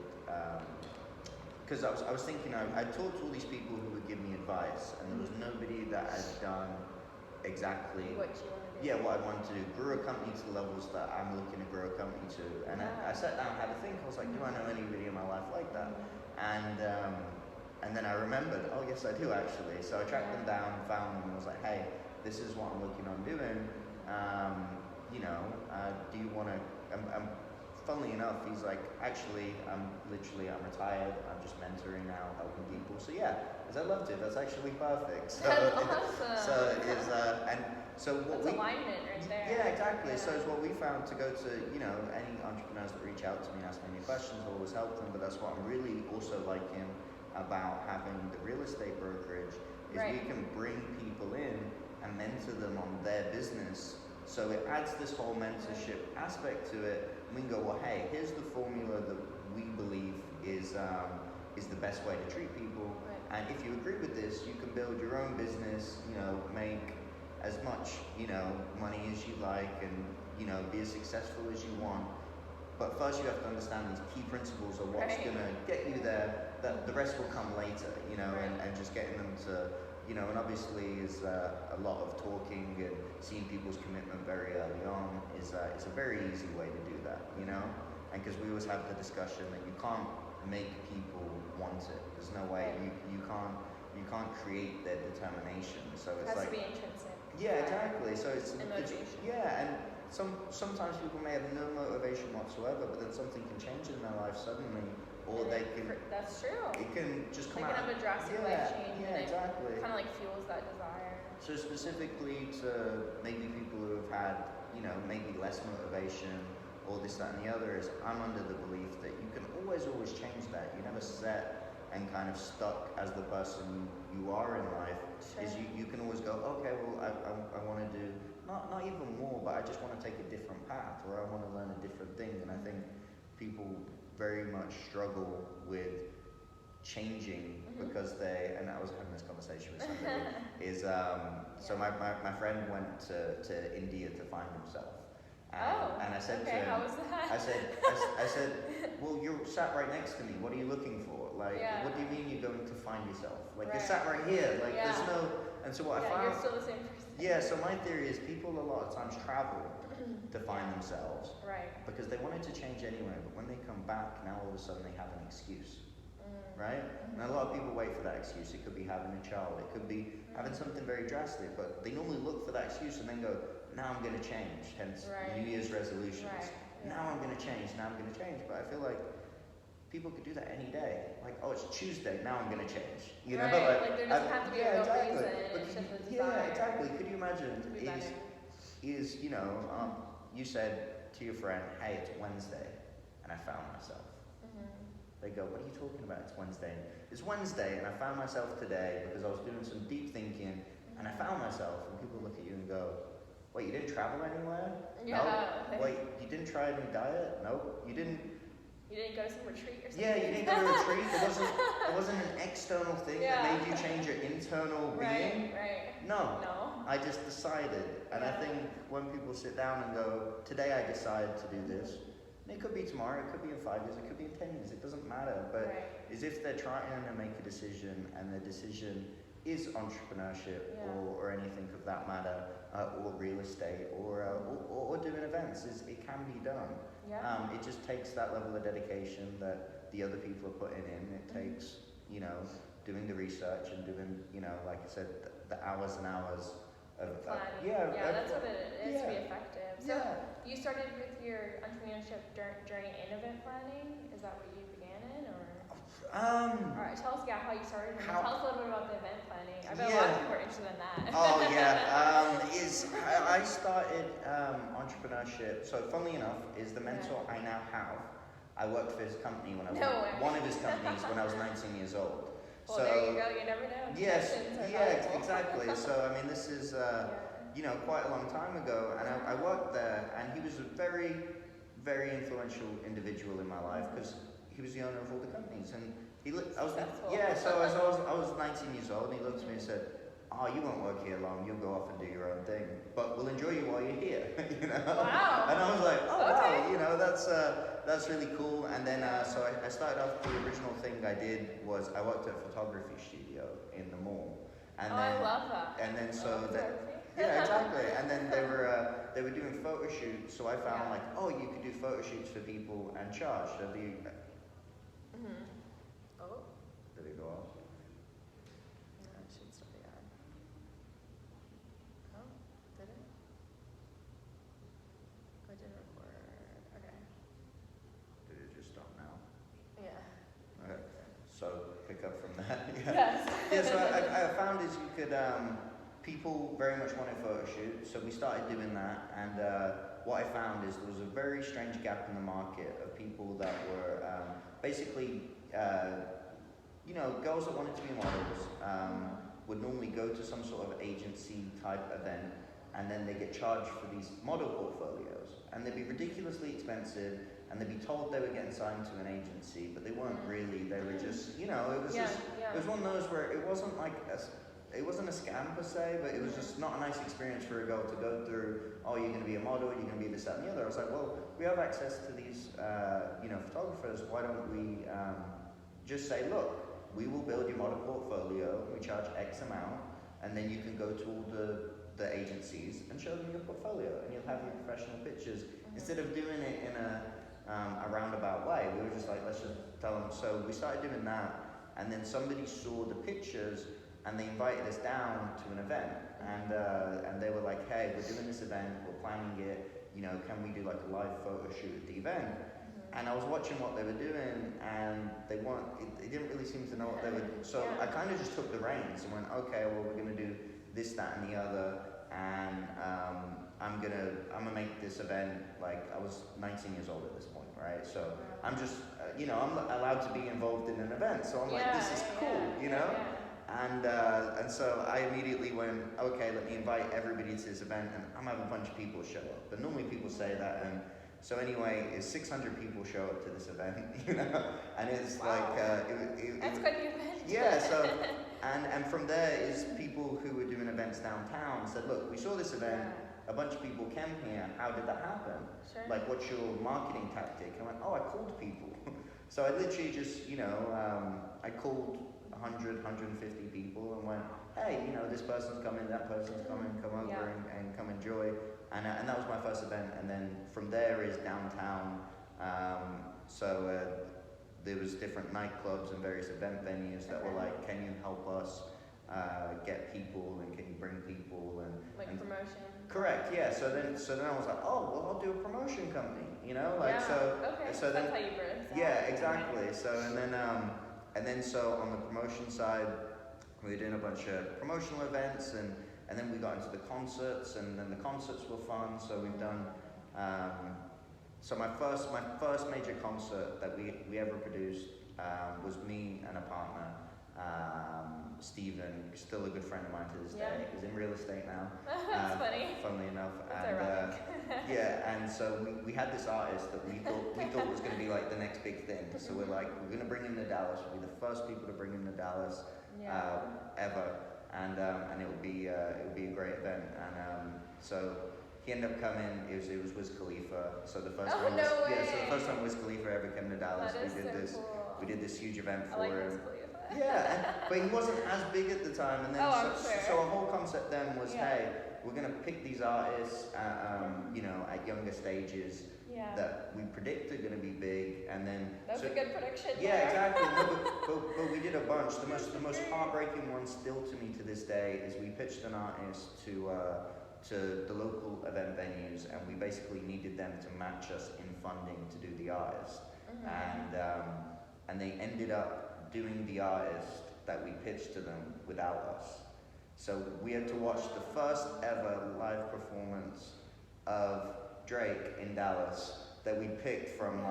because I was thinking, I talked to all these people who would give me advice, and there was nobody that had done exactly what you want to do. yeah, what I wanted to do. Grew a company to the levels that I'm looking to grow a company to. And I sat down and had a think. I was like, do I know anybody in my life like that? And then I remembered, oh yes I do actually. So I tracked them down, found them, and was like, hey, this is what I'm looking on doing. Do you want to? Funnily enough, he's like, actually, I'm retired. I'm just mentoring now, helping people. So yeah, as I loved it, that's actually perfect. So That's awesome. So what that's alignment right there. Yeah, exactly. So it's what we found to go to, any entrepreneurs that reach out to me and ask me any questions, I'll always help them. But that's what I'm really also liking about having the real estate brokerage is we can bring people in and mentor them on their business. So it adds this whole mentorship aspect to it. And we can go, well, hey, here's the formula that we believe is the best way to treat people. And if you agree with this, you can build your own business, make as much, money as you like and, be as successful as you want. But first you have to understand these key principles of what's going to get you there. That the rest will come later, and just getting them to, and obviously is a lot of talking and seeing people's commitment very early on is a very easy way to do that, and because we always have the discussion that you can't make people want it. There's no way you can't create their determination. So it's it has like to be intrinsic. yeah, exactly. So it's motivation. Yeah, and sometimes people may have no motivation whatsoever, but then something can change in their life suddenly, or they can. That's true. It can just come out. They can have a drastic life change. Yeah, exactly. Kind of like fuels that desire. So specifically to maybe people who have had, maybe less motivation or this, that, and the other, is I'm under the belief that you can always change that. You're never set and kind of stuck as the person you are in life. Sure. Is you can always go, okay, well, I want to do not even more, but I just want to take a different path, or I want to learn a different thing. And I think people very much struggle with changing because and I was having this conversation with somebody, so my friend went to India to find himself. And I said to him, how was that? I said, well, you're sat right next to me. What are you looking for? Like, what do you mean you're going to find yourself? Like, you're sat right here. Like, there's no. And so what I found. You're still the same person. Yeah. So my theory is people a lot of times travel to find themselves. Right. Because they wanted to change anyway, but when they come back, now all of a sudden they have an excuse. Right? And a lot of people wait for that excuse. It could be having a child. It could be having something very drastic. But they normally look for that excuse and then go, now I'm going to change. Hence New Year's resolutions. Now I'm going to change. Now I'm going to change. But I feel like people could do that any day. Like, oh, it's Tuesday. Now I'm going to change. You know? Like there doesn't have to be a real reason. It's just a desire. Yeah, exactly. Could you imagine? You said to your friend, hey, it's Wednesday, and I found myself. They go, what are you talking about? It's Wednesday. It's Wednesday, and I found myself today because I was doing some deep thinking, and I found myself. And people look at you and go, wait, you didn't travel anywhere? Yeah. No. Wait, you didn't try a new diet? Nope. You didn't go to some retreat or something? Yeah, you didn't go to a retreat. It wasn't an external thing that made you change your internal being. Right. No. I just decided. And I think when people sit down and go, today I decided to do this. It could be tomorrow, it could be in 5 years, it could be in 10 years, it doesn't matter. But as if they're trying to make a decision and the decision is entrepreneurship or anything of that matter, or real estate or doing events, it can be done. It just takes that level of dedication that the other people are putting in. It takes, doing the research and doing, like I said, the hours and hours of planning. That's what it is to be effective. So you started with your entrepreneurship journey in event planning? Is that what you began in, or? All right, tell us how you started. Tell us a little bit about the event planning. I bet a lot of people are interested in that. I started entrepreneurship. So funnily enough, is the mentor I now have. I worked for his company when I was one of his companies when I was 19 years old. Well, so, there you go. You never know. Yes. Exactly. So I mean, this is quite a long time ago, and I worked there, and he was a very, very influential individual in my life because he was the owner of all the companies, and he looked. So I was 19 years old, and he looked at me and said, "Oh, you won't work here long. You'll go off and do your own thing, but we'll enjoy you while you're here." Wow. And I was like, "Oh wow, that's really cool." And then so I started off. The original thing I did was I worked at a photography studio in the mall. And then, I love that. And then Yeah, exactly. And then they were doing photo shoots, so I found like, oh, you could do photo shoots for people and charge. So the Oh. Did it go off? No, it should still be on. Oh, did it? I did record. Okay. Did it just stop now? Yeah. Okay. So pick up from that. Yes. Yeah. So I found is you could people very much wanted photo shoots, so we started doing that. And what I found is there was a very strange gap in the market of people that were basically. Girls that wanted to be models would normally go to some sort of agency type event, and then they get charged for these model portfolios, and they'd be ridiculously expensive, and they'd be told they were getting signed to an agency, but they weren't really. They were just, it was it was one of those where it wasn't like it wasn't a scam per se, but it was just not a nice experience for a girl to go through. Oh, you're going to be a model, you're going to be this, that, and the other. I was like, well, we have access to these, photographers. Why don't we just say, look, we will build your model portfolio. We charge X amount, and then you can go to all the agencies and show them your portfolio, and you'll have your professional pictures. Instead of doing it in a roundabout way, we were just like, let's just tell them. So we started doing that, and then somebody saw the pictures. And they invited us down to an event, and they were like, "Hey, we're doing this event. We're planning it. Can we do like a live photo shoot at the event?" And I was watching what they were doing, and they weren't. They didn't really seem to know what they were. So I kind of just took the reins and went, "Okay, well, we're gonna do this, that, and the other, and I'm gonna make this event." Like I was 19 years old at this point, right? So I'm just, I'm allowed to be involved in an event. So I'm like, this is cool, And so I immediately went, okay, let me invite everybody to this event, and I'm having a bunch of people show up. But normally people say that, and so anyway, 600 people show up to this event, and it's like that's quite the event. Yeah. So and from there is people who were doing events downtown said, look, we saw this event, a bunch of people came here. How did that happen? Sure. Like, what's your marketing tactic? And I went, oh, I called people. So I literally just, I called 100, 150 people and went, hey, this person's coming, that person's coming, come over and come enjoy. And that was my first event. And then from there is downtown. So there was different nightclubs and various event venues that were like, can you help us get people, and can you bring people and promotion? Correct, yeah. So then I was like, oh, well, I'll do a promotion company, So then, that's how you birthed. Yeah, exactly. So and then so on the promotion side, we were doing a bunch of promotional events, and then we got into the concerts, and then the concerts were fun. So we've done. So my first major concert that we ever produced was me and a partner. Steven, still a good friend of mine to this day. He's in real estate now. That's funny. Funnily enough. That's ironic. And so we had this artist that we thought was going to be like the next big thing. So we're going to bring him to Dallas. We'll be the first people to bring him to Dallas ever, and it would be a great event. And so he ended up coming. It was Wiz Khalifa. So the first time, so the first time Wiz Khalifa ever came to Dallas, we did this huge event for him. Yeah, but he wasn't as big at the time, and then so our whole concept then was, hey, we're gonna pick these artists, at younger stages that we predict are gonna be big, and then that's a good prediction. Yeah, exactly. No, but we did a bunch. The most heartbreaking one still to me to this day is we pitched an artist to the local event venues, and we basically needed them to match us in funding to do the artist, and they ended up doing the artist that we pitched to them without us. So we had to watch the first ever live performance of Drake in Dallas that we picked from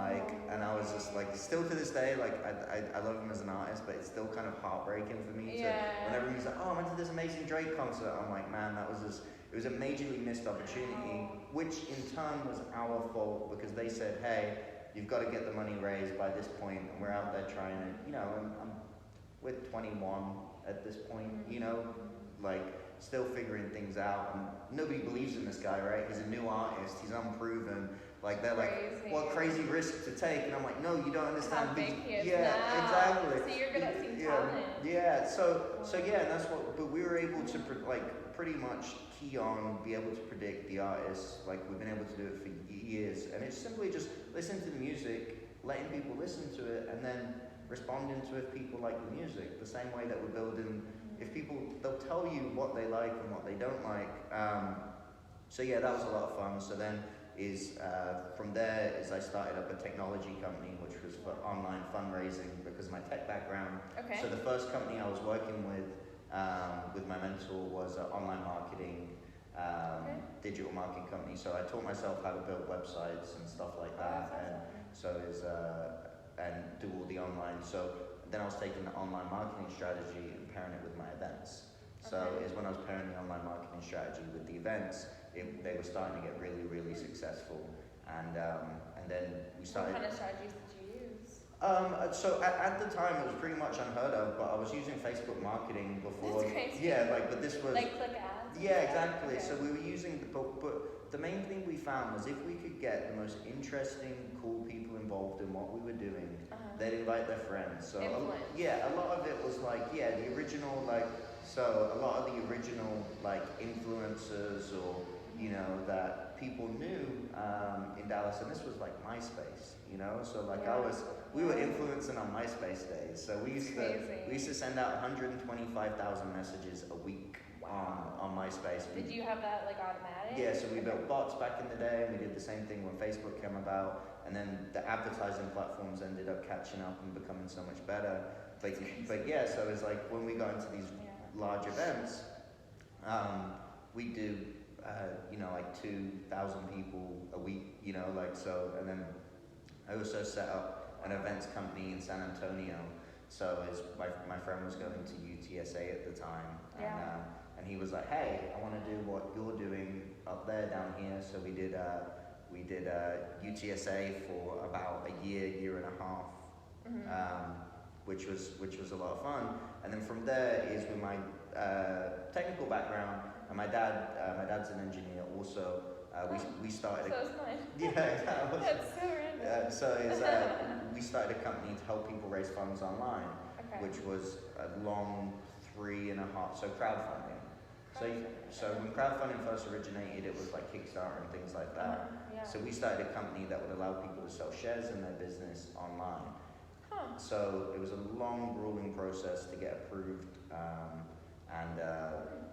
and I was just like, still to this day, like I love him as an artist, but it's still kind of heartbreaking for me to, whenever he's like, oh, I went to this amazing Drake concert, I'm like, man, it was a majorly missed opportunity, which in turn was our fault, because they said, hey, you've got to get the money raised by this point, and we're out there trying to, we're 21 at this point, like still figuring things out, and nobody believes in this guy, right? He's a new artist, he's unproven, Like they're like, what crazy risk to take, and I'm like, no, you don't understand. How big he is yeah, now. exactly. So you're gonna see yeah, talent. yeah. So yeah, and that's what. But we were able to pretty much key on, be able to predict the artists. Like we've been able to do it for years, and it's simply just listen to the music, letting people listen to it, and then responding to if people like the music. The same way that we're building. If people, they'll tell you what they like and what they don't like. So yeah, that was a lot of fun. So then from there I started up a technology company, which was for online fundraising because of my tech background. Okay. So the first company I was working with my mentor was an online marketing, digital marketing company. So I taught myself how to build websites and stuff like that, and do all the online. So then I was taking the online marketing strategy and pairing it with my events. So is when I was pairing the online marketing strategy with the events, they were starting to get really, really successful. And then we started. What kind of strategies did you use? So at the time it was pretty much unheard of, but I was using Facebook marketing before. That's crazy. Yeah, but this was like click ads. Yeah, exactly. Okay. So we were using but the main thing we found was if we could get the most interesting, cool people involved in what we were doing, they'd invite their friends. So a lot of it was like the original so a lot of the original influencers or that people knew in Dallas, and this was like MySpace, so we were influencing on MySpace days. So we used to send out 125,000 messages a week on MySpace. Did you have that automatic? Yeah, so we built bots back in the day, and we did the same thing when Facebook came about, and then the advertising platforms ended up catching up and becoming so much better. But yeah, so it's like when we got into these large events, we do 2,000 people a week, so, and then I also set up an events company in San Antonio. So my friend was going to UTSA at the time, and he was like, hey, I want to do what you're doing up there down here. So we did UTSA for about a year and a half, which was a lot of fun. And then from there is with my technical background, and my dad's an engineer also. We started. So is mine. Yeah, That's so random. we started a company to help people raise funds online, which was a long 3.5. So crowdfunding. So when crowdfunding first originated, it was like Kickstarter and things like that. So we started a company that would allow people to sell shares in their business online. So it was a long, grueling process to get approved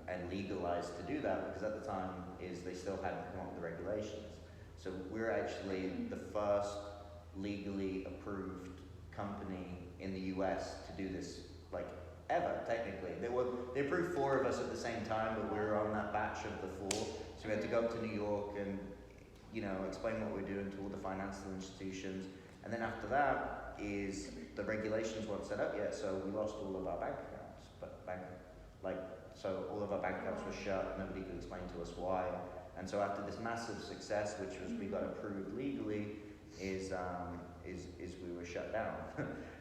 and legalized to do that, because at the time they still hadn't come up with the regulations. So we're actually the first legally approved company in the US to do this, ever, technically. They approved 4 of us at the same time, but we were on that batch of the 4. So we had to go up to New York and, explain what we're doing to all the financial institutions. And then after that is the regulations weren't set up yet, so we lost all of our bank accounts. So all of our bank accounts were shut, nobody could explain to us why. And so after this massive success, which was we got approved legally, is we were shut down.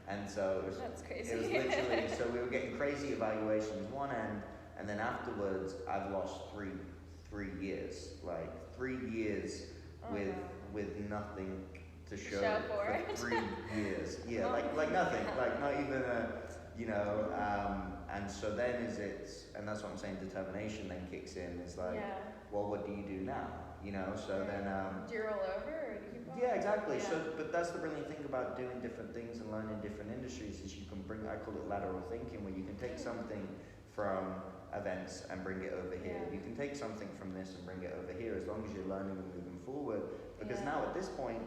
And so it was, that's crazy. It was literally, so we were getting crazy evaluations one end, and then afterwards I've lost three years, 3 years with nothing to show for 3 years. Yeah, like nothing, not even and so then and that's what I'm saying, determination then kicks in. It's well, what do you do now? So then do you roll over or do you keep going? Yeah, exactly. So but that's the brilliant thing about doing different things and learning different industries, is you can bring, I call it lateral thinking, where you can take something from events and bring it over here. You can take something from this and bring it over here, as long as you're learning and moving forward. Because now at this point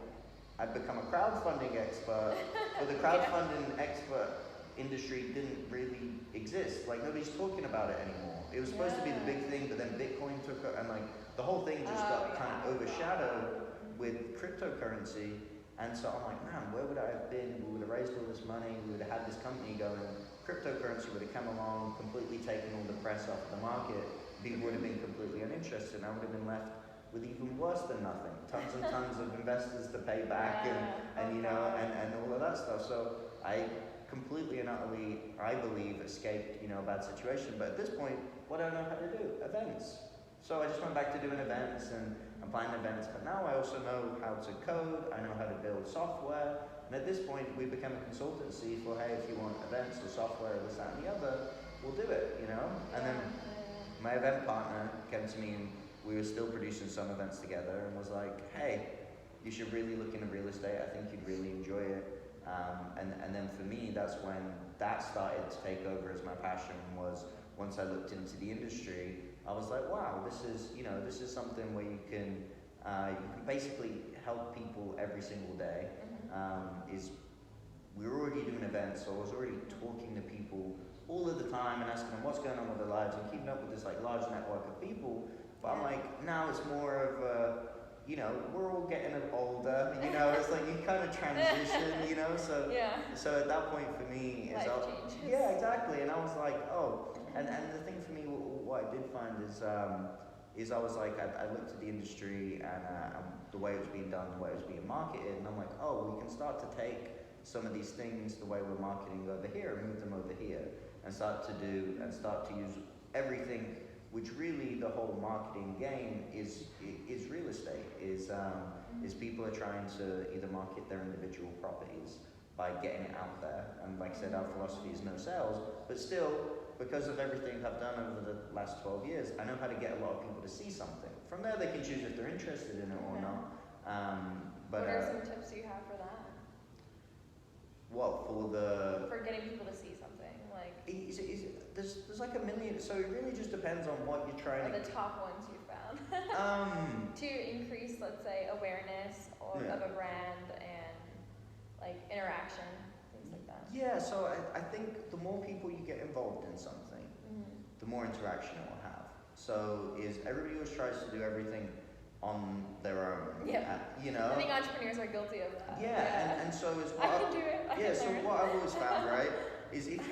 I've become a crowdfunding expert, but the crowdfunding expert industry didn't really exist. Nobody's talking about it anymore. It was supposed to be the big thing, but then Bitcoin took it, and the whole thing just got kind of overshadowed with cryptocurrency. And so I'm like, man, where would I have been? We would have raised all this money, we would have had this company going, cryptocurrency would have come along, completely taken all the press off the market, people would have been completely uninterested, and I would have been left with even worse than nothing. Tons and tons of investors to pay back and all of that stuff. So I completely and utterly, I believe, escaped, a bad situation. But at this point, what do I know how to do? Events. So I just went back to doing events and planning events, but now I also know how to code, I know how to build software, and at this point we became a consultancy for, hey, if you want events or software or this, that, and the other, we'll do it, you know? And then my event partner came to me and we were still producing some events together and was like, hey, you should really look into real estate, I think you'd really enjoy it. And then for me, that's when that started to take over as my passion. Was once I looked into the industry, I was like, wow, this is something where you can basically help people every single day. We were already doing events, so I was already talking to people all of the time and asking them what's going on with their lives and keeping up with this like large network of people. But I'm like, now it's more of a, we're all getting older, it's like you kind of transition, so so at that point for me, life changes. Yeah, exactly, and I was like, oh, and the thing for me, what I did find is I was like, I looked at the industry and the way it was being done, the way it was being marketed, and I'm like, oh, we can start to take some of these things, the way we're marketing over here, and move them over here, and start to use everything. Which really the whole marketing game is real estate, is people are trying to either market their individual properties by getting it out there, and like I said, our philosophy is no sales, but still, because of everything I've done over the last 12 years, I know how to get a lot of people to see something. From there they can choose if they're interested in it or not. But what are some tips you have for that? What, for getting people to see something, like... There's like a million, so it really just depends on what you're trying to... the top ones you found. To increase, let's say, awareness of a brand and like interaction, things like that. Yeah, so I think the more people you get involved in something, the more interaction it will have. So everybody always tries to do everything on their own. Yeah. I think entrepreneurs are guilty of that. Yeah. And so is what I can do it. So what I've always found, right, is if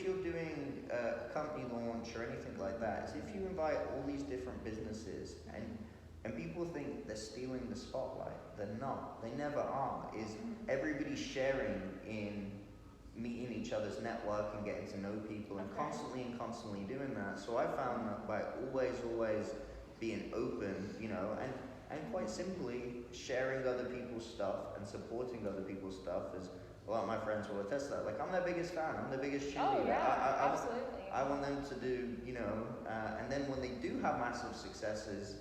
you're doing a company launch or anything like that, is if you invite all these different businesses and people think they're stealing the spotlight, they're not. They never are. Is everybody sharing in meeting each other's network and getting to know people and constantly doing that. So I found that by always being open, and quite simply sharing other people's stuff and supporting other people's stuff is. A lot of my friends will attest that. Like, I'm their biggest fan. I'm their biggest cheerleader. Oh, yeah, absolutely. I want them to do, and then when they do have massive successes,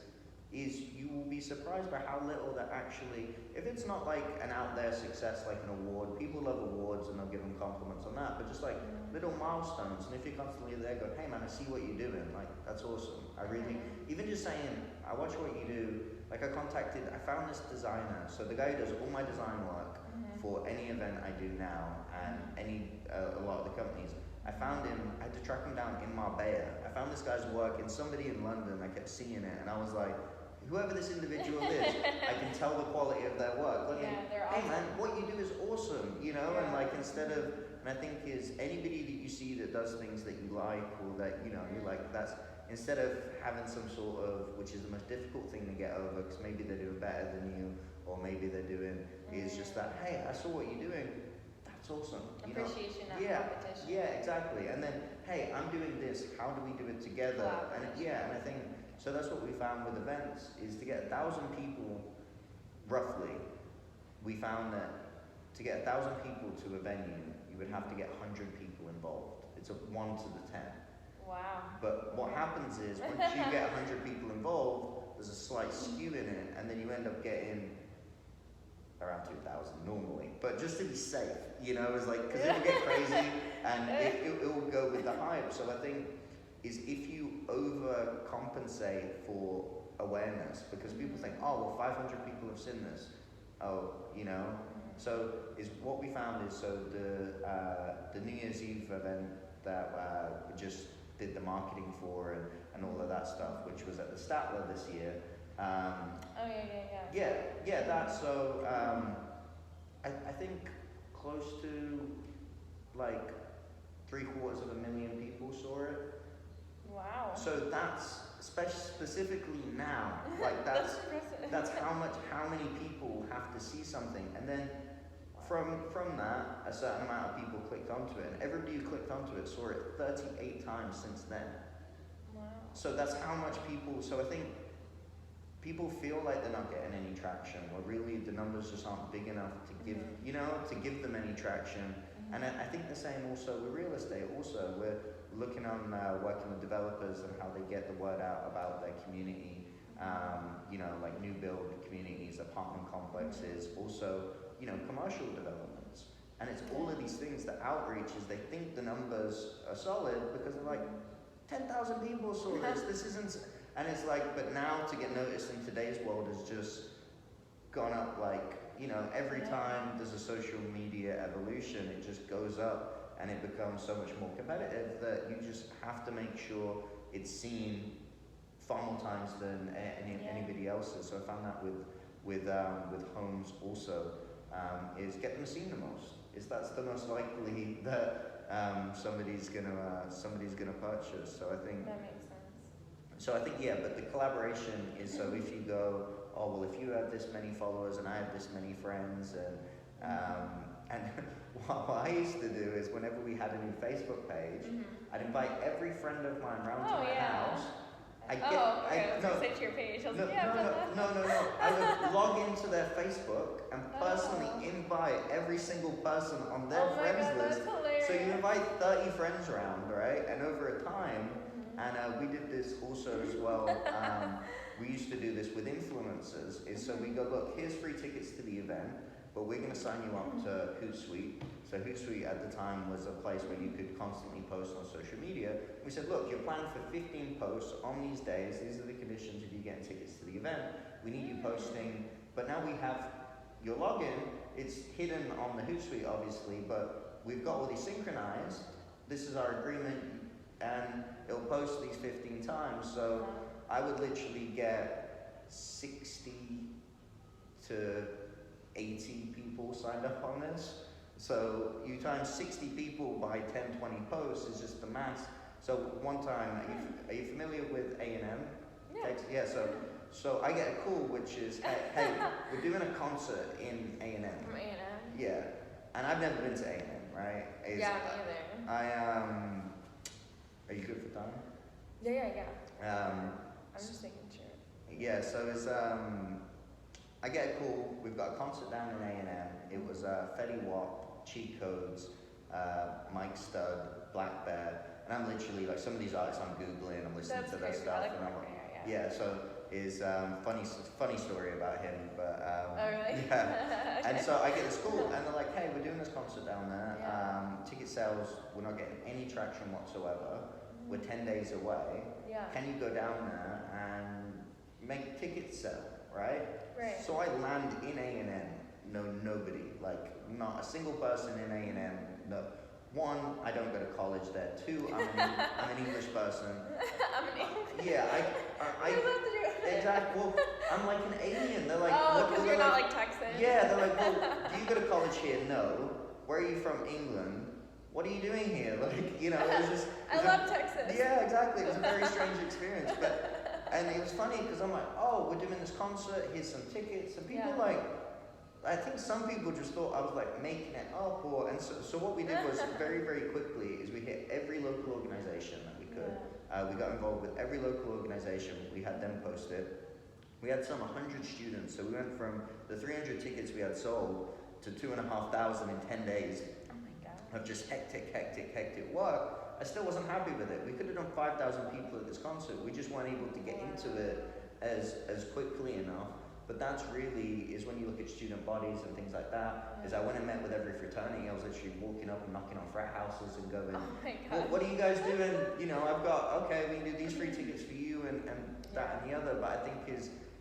you will be surprised by how little that actually, if it's not like an out there success, like an award, people love awards and they'll give them compliments on that, but just like little milestones. And if you're constantly there going, hey man, I see what you're doing, like, that's awesome. I really, even just saying, I watch what you do, like I found this designer, so the guy who does all my design work, for any event I do now and a lot of the companies. I found him, I had to track him down in Marbella. I found this guy's work in somebody in London, I kept seeing it and I was like, whoever this individual is, I can tell the quality of their work. Like, they're awesome. Hey man, what you do is awesome, and like instead of, and I think is anybody that you see that does things that you like or that, you like, that's, instead of having some sort of, which is the most difficult thing to get over because maybe they're doing better than you, or maybe they're doing, is just that, hey, I saw what you're doing, that's awesome. Appreciation, not competition. Yeah, exactly. And then, hey, I'm doing this, how do we do it together? And and I think, so that's what we found with events, is to get 1,000 people, roughly, we found that to get 1,000 people to a venue, you would have to get 100 people involved. It's a 1 to the 10. Wow. But what happens is, once you get 100 people involved, there's a slight skew in it, and then you end up getting around 2,000 normally, but just to be safe, it's like, because it will get crazy and it will go with the hype. So I think is if you overcompensate for awareness, because people think, oh, well, 500 people have seen this, so is what we found is, so the New Year's Eve event that we just did the marketing for and all of that stuff, which was at the Statler this year. So I think close to like 750,000 people saw it. Wow. So that's specifically now, like that's how many people have to see something, and then from that a certain amount of people clicked onto it, and everybody who clicked onto it saw it 38 times since then. Oh Wow. So that's how much people. So I think people feel like they're not getting any traction, or really the numbers just aren't big enough to give, to give them any traction. And I think the same also with real estate. Also, we're looking on working with developers and how they get the word out about their community. Like new build communities, apartment complexes, also, commercial developments. And it's all of these things, the outreach is they think the numbers are solid because they're like, 10,000 people saw this, this isn't, and it's like, but now to get noticed in today's world has just gone up like, every time there's a social media evolution, it just goes up and it becomes so much more competitive that you just have to make sure it's seen far more times than anybody else's. So I found that with homes also, is get them seen the most. That's the most likely that somebody's gonna purchase. So I think that makes sense. So I think but the collaboration is, so if you go, oh well, if you have this many followers and I have this many friends, and what I used to do is whenever we had a new Facebook page, I'd invite every friend of mine round to my house. I was going to say to your page. I was like, no. I would log into their Facebook and personally invite every single person on their friends list. So you invite 30 friends around, right? And over a time, and we did this also as well. We used to do this with influencers. So we go, look, here's free tickets to the event, but we're going to sign you up to Hootsuite. So Hootsuite at the time was a place where you could constantly post on social media. We said, look, you're planning for 15 posts on these days. These are the conditions if you get tickets to the event. We need you posting, but now we have your login. It's hidden on the Hootsuite, obviously, but we've got all these synchronized. This is our agreement, and it'll post these 15 times. So I would literally get 60 to 80 people signed up on this. So you times 60 people by 10, 20 posts is just the math. So one time, are you familiar with A&M? Yeah. So I get a call which is, hey, we're doing a concert in A&M. From A&M? Yeah. And I've never been to A&M, right? Me either. Are you good for time? Yeah. I'm just making sure. Yeah, so it's, I get a call, we've got a concert down in A&M. It was Fetty Wap, Cheat Codes, Mike Stud, Black Bear, and I'm literally like, some of these artists I'm Googling, I'm listening to their stuff, and I'm like, so is funny story about him, but oh really? Yeah. And so I get this call, and they're like, hey, we're doing this concert down there. Ticket sales, we're not getting any traction whatsoever. We're 10 days away. Can you go down there and make tickets sell, right? So I land in A&M, nobody, like not a single person in A&M. No. One, I don't go to college there. Two, I'm an English person. I'm an English. Yeah, exactly. Well, I'm like an alien. They're like, because you're not like Texan. Yeah, they're like, well, do you go to college here? No. Where are you from? England. What are you doing here? Like, it was just. I love Texas. Yeah, exactly. It was a very strange experience, and it was funny because I'm like, oh, we're doing this concert. Here's some tickets, and people I think some people just thought I was like making it up, so what we did was very, very quickly is we hit every local organization that we could. We got involved with every local organization. We had them post it. We had some 100 students, so we went from the 300 tickets we had sold to 2,500 in 10 days. Oh my God. Of just hectic work. I still wasn't happy with it. We could have done 5,000 people at this concert. We just weren't able to get into it as quickly enough. But that's really, is when you look at student bodies and things like that, is I went and met with every fraternity. I was literally walking up and knocking on frat houses and going, what are you guys doing? I've got, okay, we can do these free tickets for you and that and the other. But I think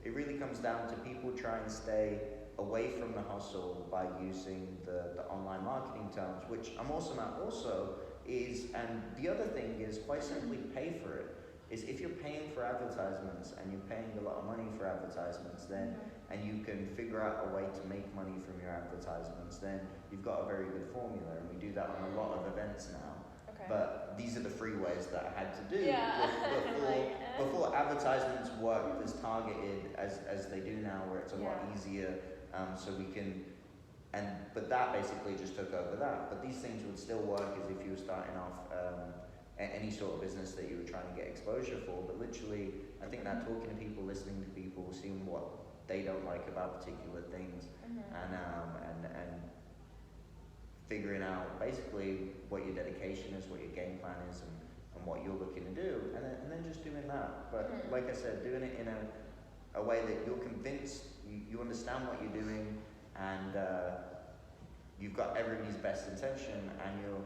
it really comes down to people trying to stay away from the hustle by using the online marketing terms, which I'm awesome at also, and the other thing is quite simply pay for it. Is if you're paying for advertisements and you're paying a lot of money for advertisements, then and you can figure out a way to make money from your advertisements, then you've got a very good formula, and we do that on a lot of events now. But these are the free ways that I had to do before advertisements worked as targeted as they do now, where it's a lot easier. So we can, but that basically just took over that. But these things would still work as if you were starting off any sort of business that you were trying to get exposure for. But literally, I think that talking to people, listening to people, seeing what they don't like about particular things, and figuring out basically what your dedication is, what your game plan is, and what you're looking to do, and then just doing that. But like I said, doing it in a way that you're convinced, you understand what you're doing, and you've got everybody's best intention, and you'll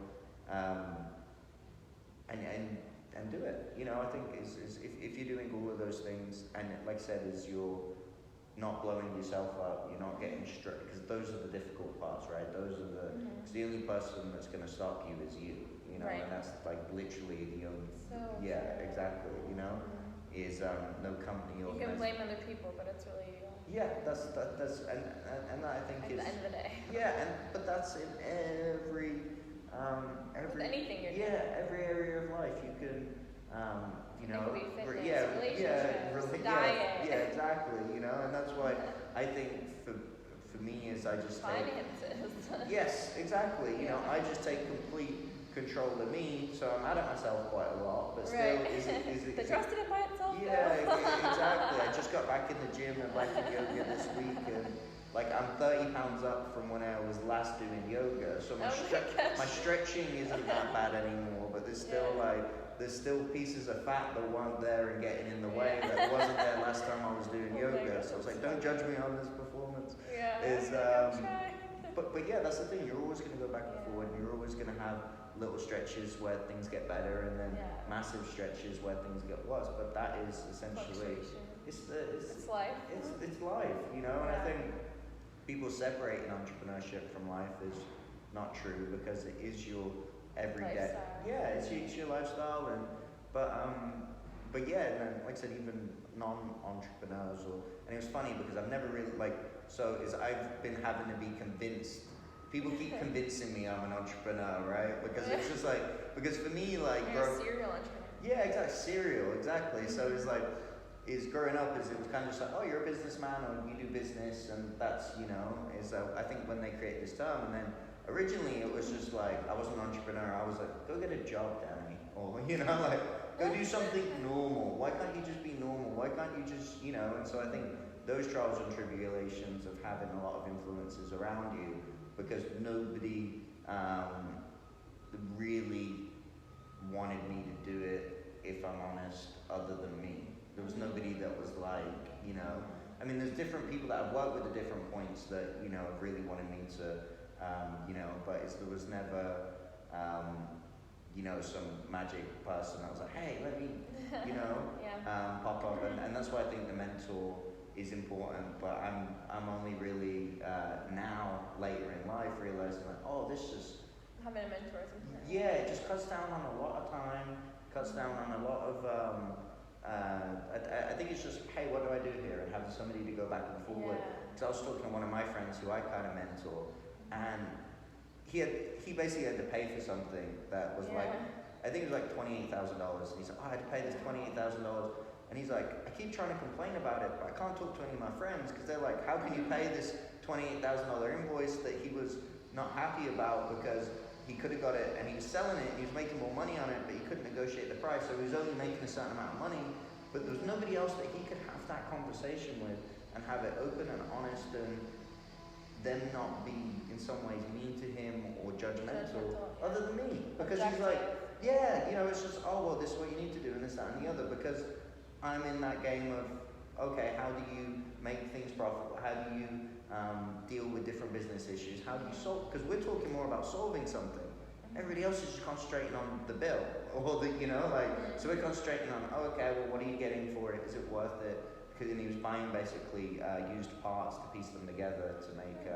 and do it. You know, I think is if you're doing all of those things, and like I said, is you're not blowing yourself up, you're not getting stressed, because those are the difficult parts, right? Those are the only person that's going to stop you is you. You know, and that's like literally the only. So yeah, exactly. You know, is no company or. You can blame other people, but it's really. Yeah, that's and I think at the end of the day. Yeah, but that's in every with anything you're doing. Yeah, every area of life you can. You know, it could be fitness, relationships, diet. Yeah, exactly. You know, and that's why I think for me is I just finances. Yes, exactly. You know, I just take complete control of me, so I'm mad at myself quite a lot, but still, is it? The trust in it by itself. Yeah, exactly. I just got back in the gym and back in yoga this week, and like I'm 30 pounds up from when I was last doing yoga, so my stretching isn't that bad anymore, but there's still pieces of fat that weren't there and getting in the way that wasn't there last time I was doing yoga. So I was like, don't judge me on this performance. But yeah, that's the thing. You're always going to go back and forward. And you're always going to have little stretches where things get better, and then massive stretches where things get worse. But that is essentially it's life. It's life, you know. And I think people separating entrepreneurship from life is not true, because it is your everyday. Lifestyle. Yeah, it's your lifestyle, but yeah, and then, like I said, even non-entrepreneurs, and it was funny because I've never really I've been having to be convinced. People keep convincing me I'm an entrepreneur, right? Because it's just like, because for me, like, you're a serial entrepreneur. Yeah, exactly, serial, exactly. So it's like, growing up it was kind of just like, oh, you're a businessman, or you do business, and that's, you know, I think when they create this term, and then originally it was just like, I was an entrepreneur, I was like, go get a job, Danny, or, you know, like, go do something normal. Why can't you just be normal? Why can't you just, you know? And so I think those trials and tribulations of having a lot of influences around you, because nobody really wanted me to do it, if I'm honest, other than me. There was nobody that was like, you know, I mean, there's different people that I've worked with at different points that, you know, have really wanted me to, you know, but there was never, you know, some magic person that was like, hey, let me, you know, pop up. And that's why I think the mentor is important, but I'm only really now, later in life, realizing like, oh, this just... Having a mentor is important. Yeah, it just cuts down on a lot of time, cuts down on a lot of... I think it's just, hey, what do I do here? And having somebody to go back and forward. Because I was talking to one of my friends who I kind of mentor, and he basically had to pay for something that was like, I think it was like $28,000. And he's like, oh, I had to pay this $28,000. And he's like, I keep trying to complain about it, but I can't talk to any of my friends, because they're like, how can you pay this $28,000 invoice that he was not happy about, because he could have got it and he was selling it and he was making more money on it, but he couldn't negotiate the price, so he was only making a certain amount of money, but there was nobody else that he could have that conversation with and have it open and honest, and them not be in some ways mean to him or judgmental. Other than me, because he's like, yeah, you know, it's just, oh, well, this is what you need to do, and this, that, and the other, because I'm in that game of, okay, how do you make things profitable? How do you deal with different business issues? How do you solve? Because we're talking more about solving something. Everybody else is just concentrating on the bill, or the, you know, like, so we're concentrating on, oh, okay, well, what are you getting for it? Is it worth it? Because he was buying basically used parts to piece them together to make,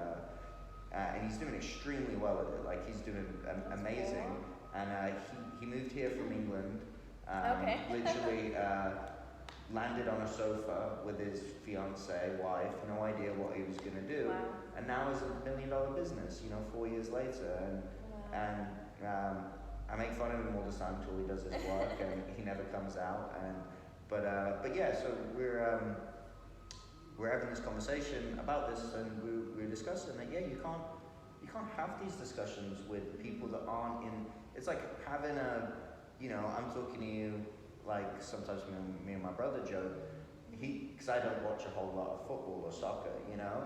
and he's doing extremely well at it. Like, he's doing amazing. And he moved here from England. Literally. Landed on a sofa with his fiancée, wife, no idea what he was going to do, and now is $1 million business, you know, 4 years later, and I make fun of him all the time until he does his work, and he never comes out, but yeah, so we're having this conversation about this, and we're discussing that, yeah, you can't have these discussions with people that aren't in. It's like having I'm talking to you like sometimes me and my brother joke. Because I don't watch a whole lot of football or soccer,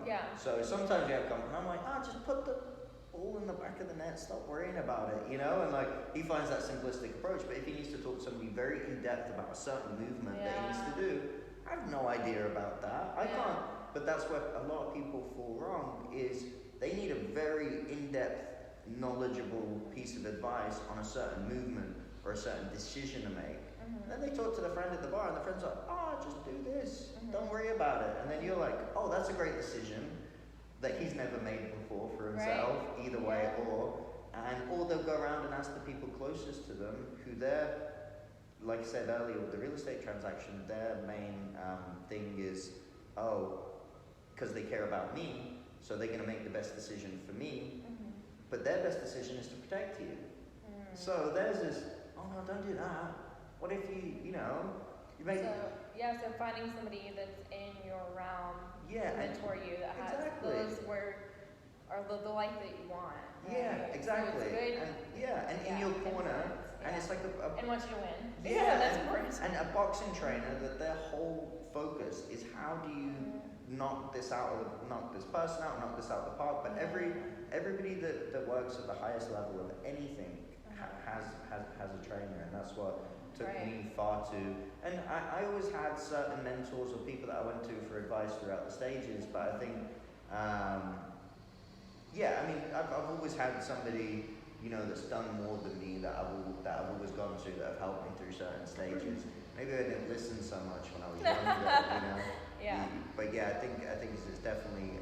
Yeah. So sometimes you have and I'm like, just put the ball in the back of the net, stop worrying about it, And like he finds that simplistic approach. But if he needs to talk to somebody very in depth about a certain movement that he needs to do, I have no idea about that. I can't. But that's where a lot of people fall wrong. Is they need a very in-depth, knowledgeable piece of advice on a certain movement or a certain decision to make. And then they talk to the friend at the bar, and the friend's like, just do this. Don't worry about it. And then you're like, that's a great decision that he's never made before for himself, either way, or they'll go around and ask the people closest to them who they're, like I said earlier, with the real estate transaction, their main thing is, because they care about me, so they're going to make the best decision for me, but their best decision is to protect you. So theirs is, no, don't do that. What if you make... So finding somebody that's in your realm to mentor you, that has those are the life that you want. Right? Yeah, exactly. So it's good. And in your corner, and it's like and wants you to win. Yeah, that's important. And a boxing trainer that their whole focus is how do you knock this person out, knock this out of the park. But everybody that works at the highest level of anything has a trainer, and that's what took me far too. And I always had certain mentors or people that I went to for advice throughout the stages, but I think, I've always had somebody, that's done more than me that I've always gone to that have helped me through certain stages. Maybe I didn't listen so much when I was younger, Yeah. But I think it's definitely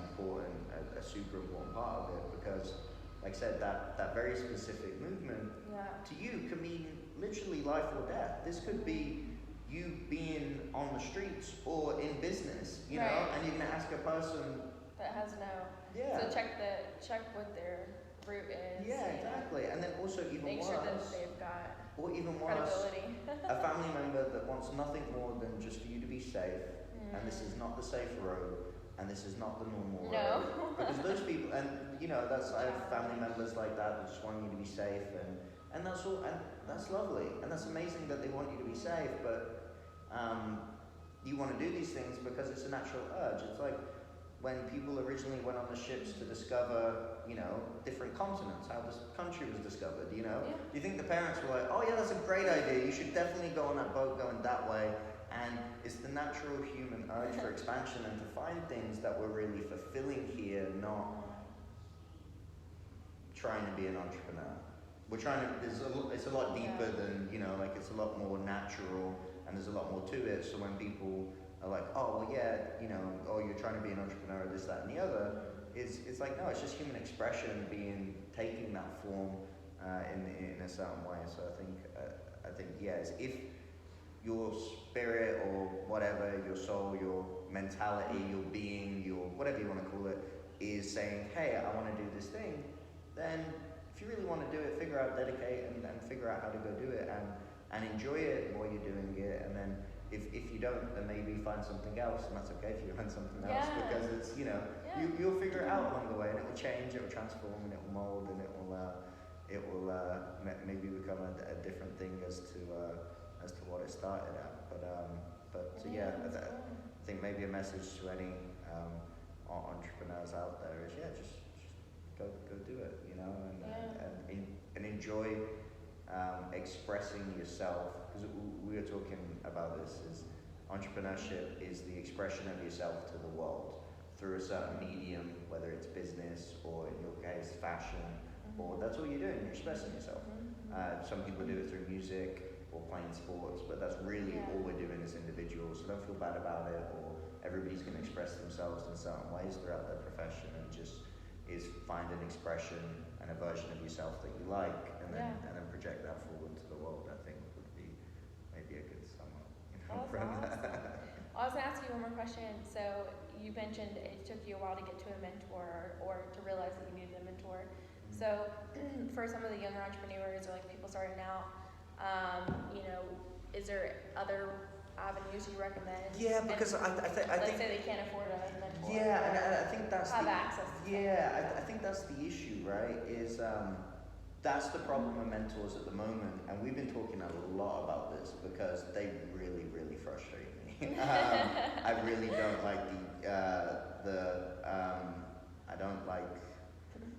important, a super important part of it, because, like I said, that very specific movement to you can mean literally life or death. This could be you being on the streets or in business, and you're gonna ask a person that has so check what their route is. Yeah, exactly. And then also make sure that they've got credibility. A family member that wants nothing more than just for you to be safe, and this is not the safe road, and this is not the normal road. Because those people, and I have family members like that just want you to be safe, and that's all, and that's lovely, and that's amazing that they want you to be safe, but you want to do these things because it's a natural urge. It's like when people originally went on the ships to discover, different continents, how this country was discovered, Do you think the parents were like, oh yeah, that's a great idea, you should definitely go on that boat going that way? And it's the natural human urge for expansion and to find things that were really fulfilling here, not trying to be an entrepreneur. We're trying to, it's a lot deeper than, it's a lot more natural, and there's a lot more to it. So when people are like, you're trying to be an entrepreneur, this, that, and the other, it's like, no, it's just human expression taking that form in a certain way. So I think yes, if your spirit or whatever, your soul, your mentality, your being, your whatever you want to call it, is saying, hey, I want to do this thing, then if you really want to do it, dedicate and figure out how to go do it and enjoy it while you're doing it. And then if you don't, then maybe find something else, and that's okay if you find something else, because it's, you'll figure it out along the way, and it will change, it will transform, and it will mold, and it will maybe become a different thing as to what it started at. But I think maybe a message to any entrepreneurs out there is just go do it, and enjoy expressing yourself, because we were talking about this, is entrepreneurship is the expression of yourself to the world through a certain medium, whether it's business or in your case fashion, or that's all you're doing, you're expressing yourself. Some people do it through music or playing sports, but that's really all we're doing as individuals, so don't feel bad about it, or everybody's going to express themselves in certain ways throughout their profession, and just is find an expression and a version of yourself that you like, and then project that forward to the world. I think would be maybe a good sum up. From that. I was going to ask you one more question. So you mentioned it took you a while to get to a mentor, or to realize that you needed a mentor. So for some of the younger entrepreneurs, or like people starting out, is there other avenues you recommend? Yeah, because I think let's say they can't afford a mentor. Yeah, and I think that's have access to I think that's the issue, right? Is that's the problem with mentors at the moment, and we've been talking a lot about this because they really, really frustrate me. I really don't like I don't like,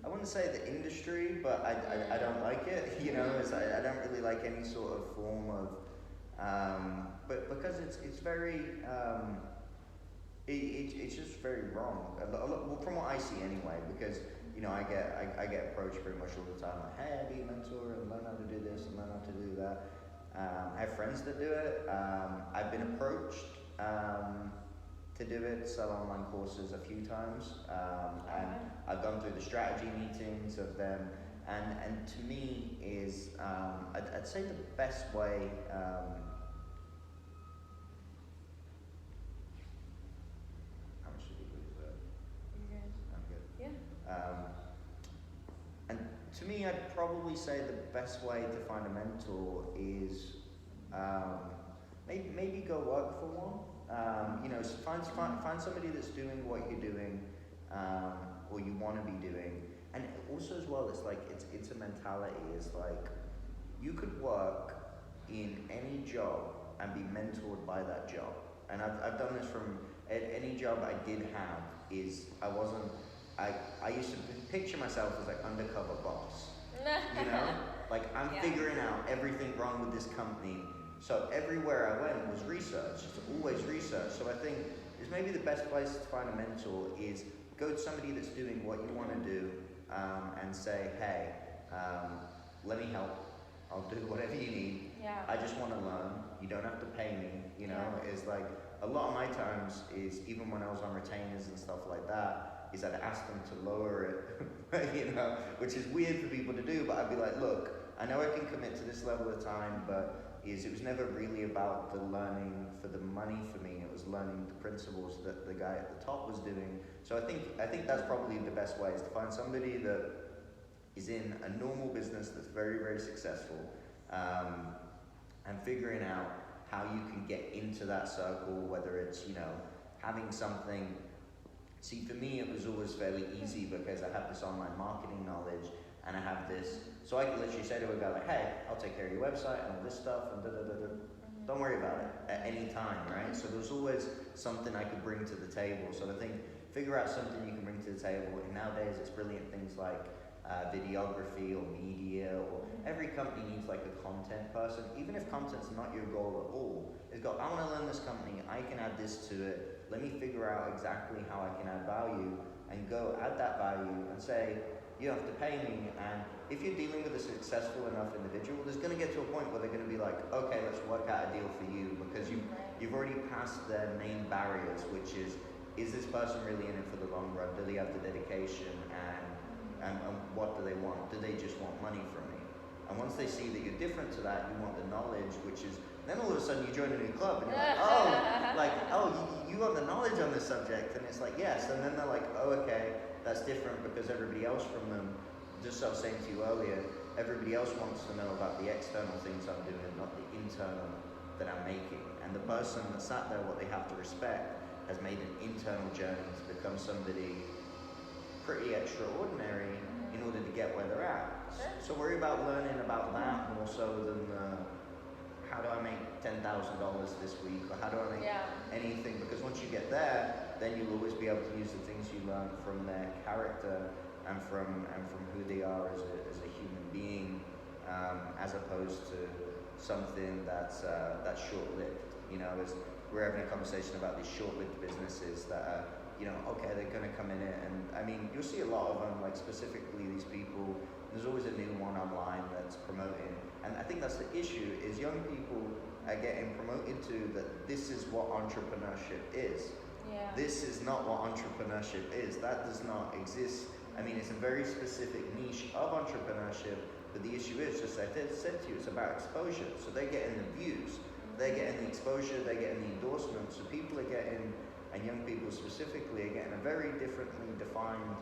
I wouldn't say the industry, but I don't like it, you know, I don't really like any sort of form of, but because it's very, it's just very wrong. Well, from what I see anyway, because you know, I get approached pretty much all the time, like, hey, be a mentor and learn how to do this and learn how to do that. I have friends that do it. I've been approached to do it, sell online courses a few times, and I've gone through the strategy meetings of them. And to me is, I'd say the best way. How much did you lose there? You're good. I'm good. Yeah. And to me, I'd probably say the best way to find a mentor is maybe go work for one. You know, so find somebody that's doing what you're doing, or you want to be doing. And also as well, it's like it's a mentality. It's like you could work in any job and be mentored by that job. And I've done this from any job I did have. I used to picture myself as like undercover boss. You know, like I'm figuring out everything wrong with this company. So everywhere I went was research. It's always research. So I think is maybe the best place to find a mentor is go to somebody that's doing what you want to do, and say, hey, let me help. I'll do whatever you need. Yeah. I just want to learn. You don't have to pay me. You know, it's like a lot of my times is even when I was on retainers and stuff like that, is I'd ask them to lower it, you know, which is weird for people to do, but I'd be like, look, I know I can commit to this level of time, but it was never really about the learning for the money for me. It was learning the principles that the guy at the top was doing. So I think that's probably the best way is to find somebody that is in a normal business that's very, very successful, and figuring out how you can get into that circle, whether it's, you know, having something. See, for me, it was always fairly easy because I have this online marketing knowledge and I have this, so I can literally say to a guy like, hey, I'll take care of your website and all this stuff and Don't worry about it at any time, right? So there's always something I could bring to the table. So I think figure out something you can bring to the table. And nowadays it's brilliant things like videography or media, or every company needs like a content person. Even if content's not your goal at all, it's got, I want to learn this company, I can add this to it, let me figure out exactly how I can add value, and go add that value and say, you have to pay me. And if you're dealing with a successful enough individual, there's going to get to a point where they're going to be like, okay, let's work out a deal for you, because you've already passed their main barriers, which is this person really in it for the long run? Do they have the dedication, and what do they want? Do they just want money from me? And once they see that you're different to that, you want the knowledge, which is, then all of a sudden you join a new club and you're like, you want the knowledge on this subject, and it's like, yes. And then they're like, oh, okay, that's different, because everybody else from them, just as I was saying to you earlier, everybody else wants to know about the external things I'm doing, not the internal that I'm making. And the person that sat there, what they have to respect, has made an internal journey to become somebody pretty extraordinary in order to get where they're at. So worry about learning about that more so than how do I make $10,000 this week, or how do I make anything, because once you get there, then you'll always be able to use the things you learn from their character and from who they are as a human being, as opposed to something that's short-lived. You know, as we're having a conversation about these short-lived businesses that are, you know, okay, they're going to come in it, and I mean, you'll see a lot of them, like specifically these people, there's always a new one online that's promoting, and I think that's the issue, is young people are getting promoted to that this is what entrepreneurship is. Yeah. This is not what entrepreneurship is. That does not exist. I mean, it's a very specific niche of entrepreneurship, but the issue is, just like I said to you, it's about exposure. So they're getting the views, they're getting the exposure, they're getting the endorsements, so people are getting, and young people specifically, are getting a very differently defined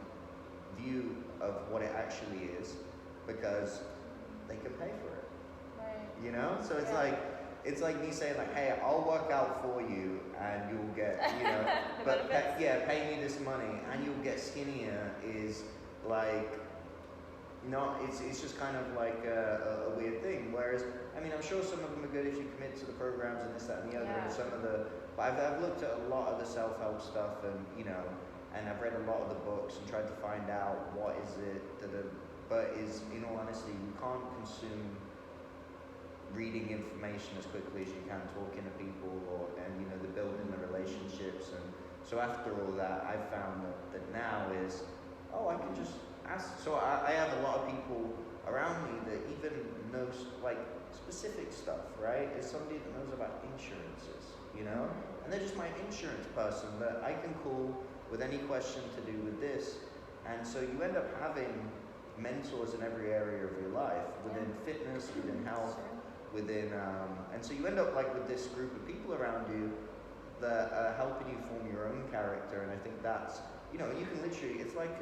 view of what it actually is, because they can pay for it. Right. You know? So it's like me saying like, hey, I'll work out for you and you'll get, you know, but pay me this money and you'll get skinnier, is like, No, it's just kind of like a weird thing. Whereas, I mean, I'm sure some of them are good if you commit to the programs and this, that, and the other. Yeah. And some of the, but I've looked at a lot of the self-help stuff, and and I've read a lot of the books and tried to find out what is it but in all honesty, you can't consume reading information as quickly as you can talking to people, and the building the relationships. And so after all that, I found that now is, I can just ask. So I have a lot of people around me that even knows like specific stuff, right? Is somebody that knows about insurances, and they're just my insurance person that I can call with any question to do with this. And so you end up having mentors in every area of your life, within fitness, within health, within, and so you end up like with this group of people around you that are helping you form your own character. And I think that's, you can literally, it's like,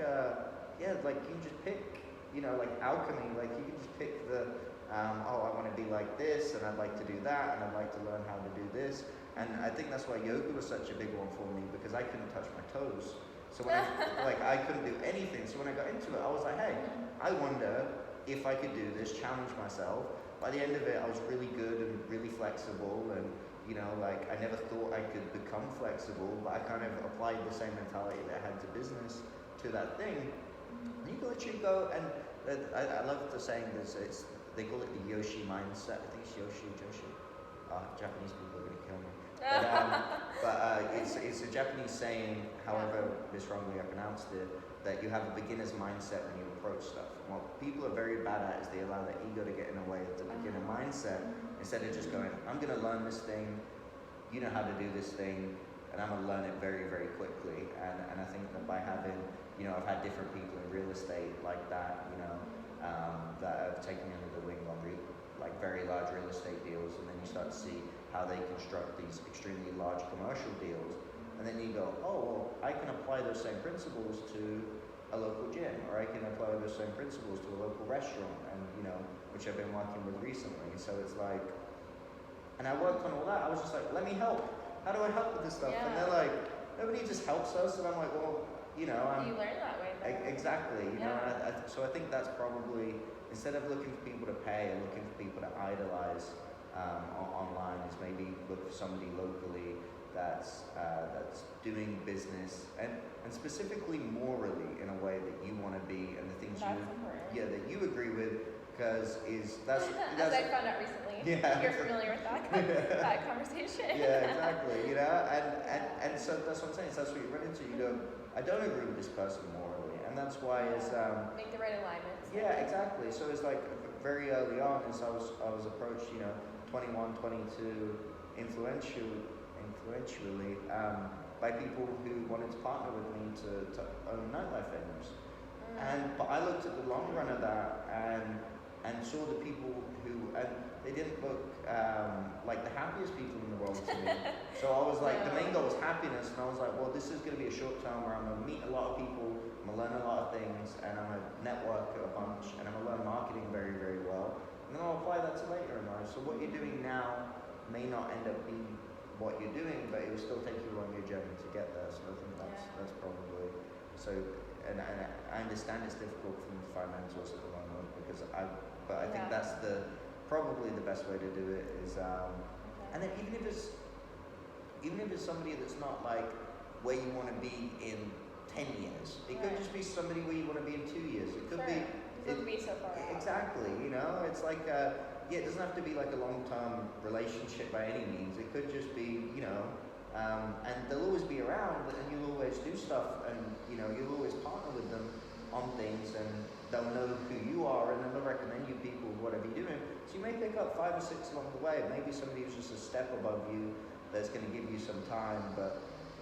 like you can just pick, like alchemy, like you can just pick the, I want to be like this, and I'd like to do that, and I'd like to learn how to do this. And I think that's why yoga was such a big one for me, because I couldn't touch my toes. So when I couldn't do anything. So when I got into it, I was like, hey, I wonder if I could do this, challenge myself. By the end of it, I was really good and really flexible, and I never thought I could become flexible, but I kind of applied the same mentality that I had to business to that thing. And you literally go, and I love the saying, they call it the Yoshi mindset. I think it's Yoshi. Japanese people are going to kill me. But it's a Japanese saying, however miswrongly I pronounced it, that you have a beginner's mindset when you approach stuff. And what people are very bad at is they allow their ego to get in the way of the beginner mindset, instead of just going, I'm going to learn this thing, you know how to do this thing, and I'm going to learn it very, very quickly. And I think that by having, I've had different people in real estate like that, that have taken me under the wing on like very large real estate deals, and then you start to see how they construct these extremely large commercial deals, and then you go, I can apply those same principles to a local gym, or I can apply those same principles to a local restaurant, and which I've been working with recently. So it's like, and I worked on all that. I was just like, let me help. How do I help with this stuff? And they're like, nobody just helps us. And I'm like, well, you learn that way. Exactly. So I think that's probably, instead of looking for people to pay and looking for people to idolize online, is maybe look for somebody locally that's doing business and specifically morally in a way that you want to be, and the things that you agree with, because that's as I found out recently. Yeah. You're familiar with that conversation. Yeah, exactly. And so that's what I'm saying. So that's what you run into. You go, I don't agree with this person morally, and that's why is make the right alignments. Yeah, exactly. So it's like very early on, as I was approached, 21, 22, influentially, by people who wanted to partner with me to own nightlife venues. But I looked at the long run of that and saw the people who, and they didn't look like the happiest people in the world to me. So I was like, the main goal was happiness, and I was like, well, this is going to be a short term where I'm going to meet a lot of people, I'm going to learn a lot of things, and I'm going to network a bunch, and I'm going to learn marketing very, very well, and then I'll apply that to later in life. So what you're doing now may not end up being what you're doing, but it will still take you along your journey to get there. So I think that's probably, so, and I understand it's difficult for me to find mentors at the moment, because I think that's probably the best way to do it is, and then even if it's somebody that's not like where you want to be in 10 years, it could just be somebody where you want to be in 2 years. It could be. It could be so far out. Exactly. It's like it doesn't have to be like a long-term relationship by any means. It could just be, and they'll always be around, and you'll always do stuff, and you'll always partner with them on things, and they'll know who you are, and then they'll recommend you people, whatever you're doing. So you may pick up 5 or 6 along the way. Maybe somebody who's just a step above you that's going to give you some time, but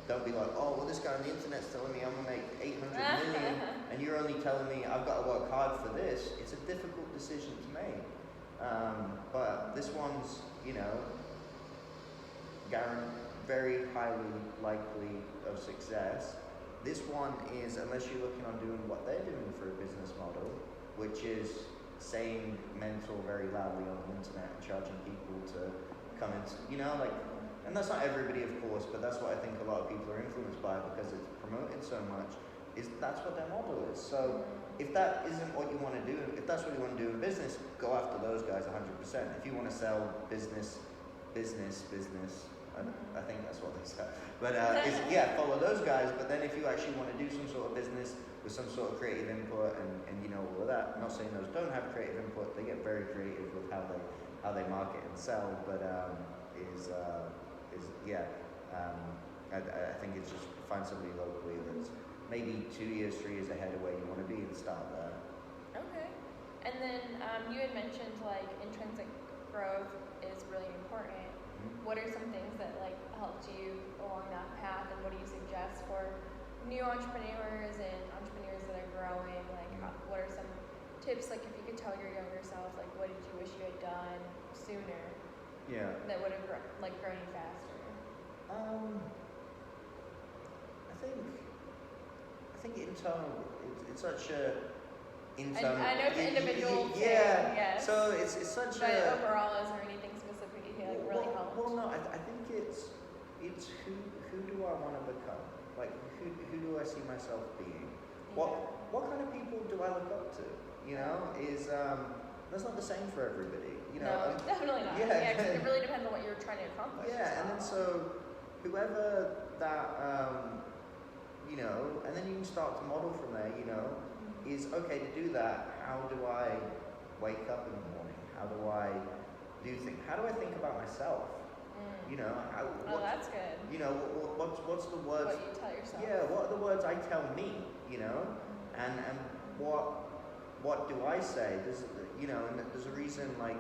don't be like, oh, well, this guy on the internet's telling me I'm going to make 800 million, and you're only telling me I've got to work hard for this. It's a difficult decision to make. But this one's, very highly likely of success. This one is, unless you're looking on doing what they're doing for a business model, which is saying mental very loudly on the internet and charging people to come into, and that's not everybody, of course, but that's what I think a lot of people are influenced by, because it's promoted so much, is that's what their model is. So If that isn't what you want to do, if that's what you want to do in business, go after those guys 100%. If you want to sell business, I think that's what they say. But follow those guys. But then if you actually want to do some sort of business with some sort of creative input and you know all of that, I'm not saying those don't have creative input. They get very creative with how they market and sell. But I think it's just find somebody locally that's maybe 2 years, 3 years ahead of where you want to be and start there. Okay. And then you had mentioned like intrinsic growth is really important. What are some things that like helped you along that path, and what do you suggest for new entrepreneurs and entrepreneurs that are growing? Like, what are some tips? Like, if you could tell your younger self, like, what did you wish you had done sooner? Yeah. That would have grown you faster. I think internal. It's such a internal. I know it's an individual thing. Yeah. Yes. So it's such but a. overall, is there anything specific you feel like really helped? Well, no. I think it's who do I want to become? Like who do I see myself being? What kind of people do I look up to? You know, that's not the same for everybody. You know, no, definitely not. Yeah, because it really depends on what you're trying to accomplish. Yeah, and then so whoever that you know, and then you can start to model from there. You know, is okay to do that. How do I wake up in the morning? How do I do things? How do I think about myself? You know, that's good. You know, what's the words? What you tell yourself. Yeah, what are the words I tell me? You know, and what do I say? There's a reason, like,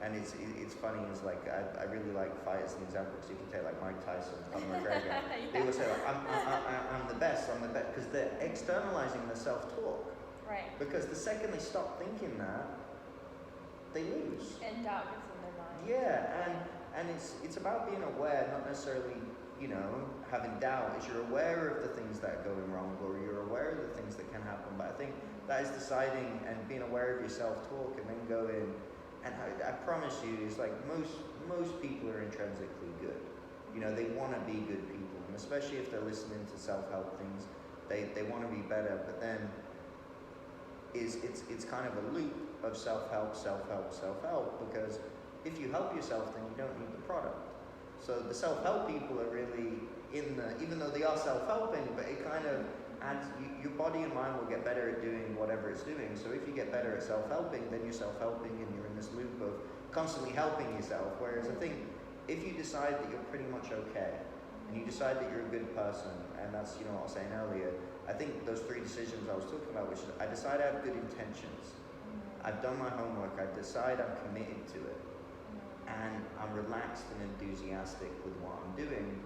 and it's funny is like I really like fighters and examples. You can take like Mike Tyson, Conor McGregor. Yeah. They will say like, I'm the best, because they're externalizing their self-talk. Right. Because the second they stop thinking that, they lose. And doubt gets in their mind. Yeah, and it's about being aware, not necessarily, you know, having doubt. Is you're aware of the things that are going wrong, or you're aware of the things that can happen. But I think that is deciding and being aware of your self-talk, and then going. And I promise you, it's like most people are intrinsically good. You know, they want to be good people, and especially if they're listening to self-help things, they want to be better. But then it's kind of a loop of self-help, because if you help yourself, then you don't need the product. So the self-help people are really even though they are self-helping, but it kind of adds, your body and mind will get better at doing whatever it's doing. So if you get better at self-helping, then you're self-helping and you're in this loop of constantly helping yourself. Whereas I think if you decide that you're pretty much okay, and you decide that you're a good person, and that's, you know, what I was saying earlier, I think those 3 decisions I was talking about, which is I decide I have good intentions, I've done my homework, I decide I'm committed to it, and I'm relaxed and enthusiastic with what I'm doing,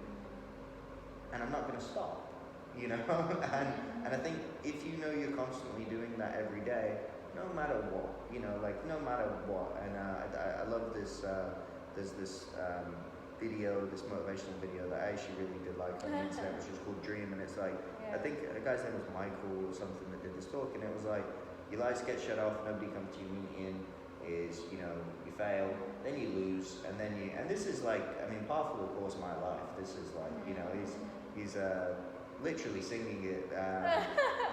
and I'm not going to stop, you know. and I think if you know you're constantly doing that every day, no matter what, you know, like no matter what. And I love this. There's this video, this motivational video that I actually really did like on the internet, which is called Dream, and it's like, I think the guy's name was Michael or something that did this talk, and it was like, your lights get shut off, nobody comes to your meeting, is, you know, you fail, then you lose, and then you, and this is like, I mean, part of the course of my life, this is like, you know, he's literally singing it,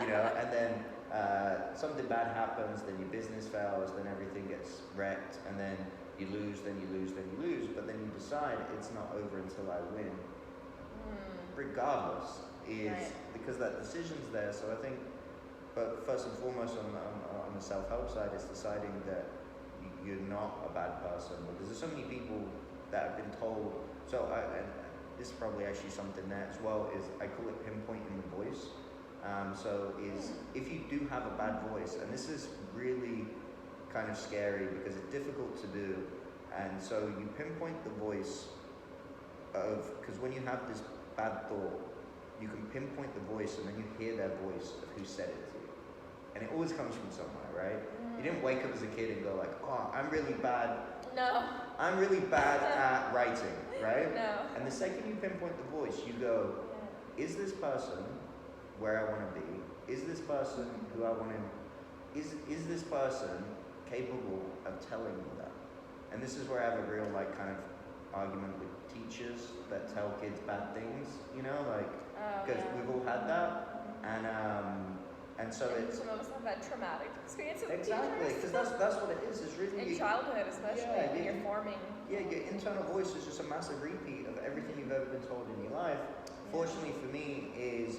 you know, and then something bad happens, then your business fails, then everything gets wrecked, and then you lose, then you lose, then you lose, but then you decide it's not over until I win, regardless, because that decision's there. So I think, but first and foremost on the self-help side, it's deciding that you're not a bad person, because there's so many people that have been told, and this is probably actually something there as well, is I call it pinpointing the voice. If you do have a bad voice, and this is really kind of scary because it's difficult to do, and so you pinpoint the voice because when you have this bad thought, you can pinpoint the voice, and then you hear their voice of who said it to you, and it always comes from somewhere, right? You didn't wake up as a kid and go like, oh, I'm really bad at writing, right? No. And the second you pinpoint the voice, you go, is this person where I want to be? Is this person who I want to, is this person capable of telling me that? And this is where I have a real like kind of argument with teachers that tell kids bad things, you know, like, because we've all had that, And so and it's some of us have had traumatic experiences with exactly teachers. because that's what it is. It's really In childhood, especially yeah, when you're forming. yeah, your internal voice is just a massive repeat of everything you've ever been told in your life. Fortunately for me, is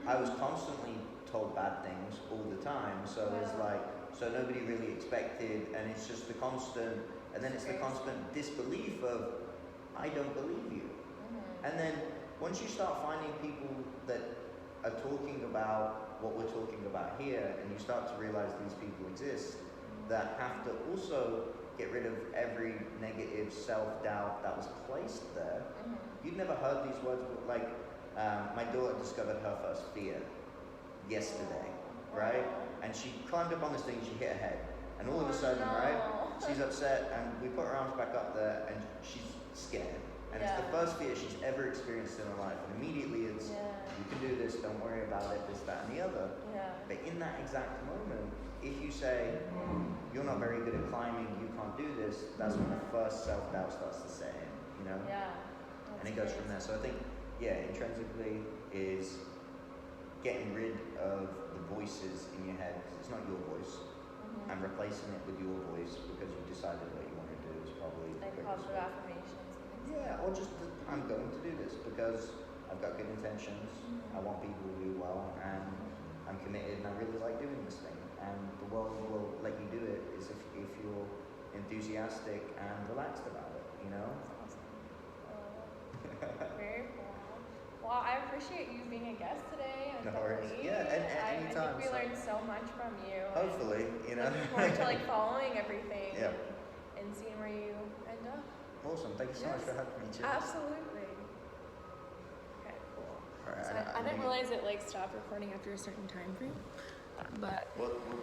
I was constantly told bad things all the time. So it's like so nobody really expected, and it's just the constant, and then it's the constant disbelief of I don't believe you. And then once you start finding people that are talking about what we're talking about here, and you start to realize these people exist that have to also get rid of every negative self-doubt that was placed there. You'd never heard these words, but like my daughter discovered her first fear yesterday, right? And she climbed up on this thing, she hit her head, and all of a sudden, right, she's upset, and we put her arms back up there, and she's scared. And it's the first fear she's ever experienced in her life. And immediately it's, you can do this, don't worry about it, this, that, and the other. But in that exact moment, if you say, you're not very good at climbing, you can't do this, that's when the first self-doubt starts to set in, you know? And it goes from there. So I think, intrinsically is getting rid of the voices in your head, because it's not your voice, and replacing it with your voice because you've decided what you want to do is probably like positive affirmations. Yeah, or just I'm going to do this because I've got good intentions. I want people to do well, and I'm committed, and I really like doing this thing. And the world will let you do it is if you're enthusiastic and relaxed about it. You know. That's awesome. Very cool. Well, I appreciate you being a guest today. No worries. Yeah, I anytime. think we learned so much from you. Hopefully, you know. Looking forward to like following everything. Yeah. And seeing where you end up. Awesome. Thank you so much for having me. Cheers. Absolutely. Okay, cool. All right, So I didn't realize it like stopped recording after a certain time frame. But Well,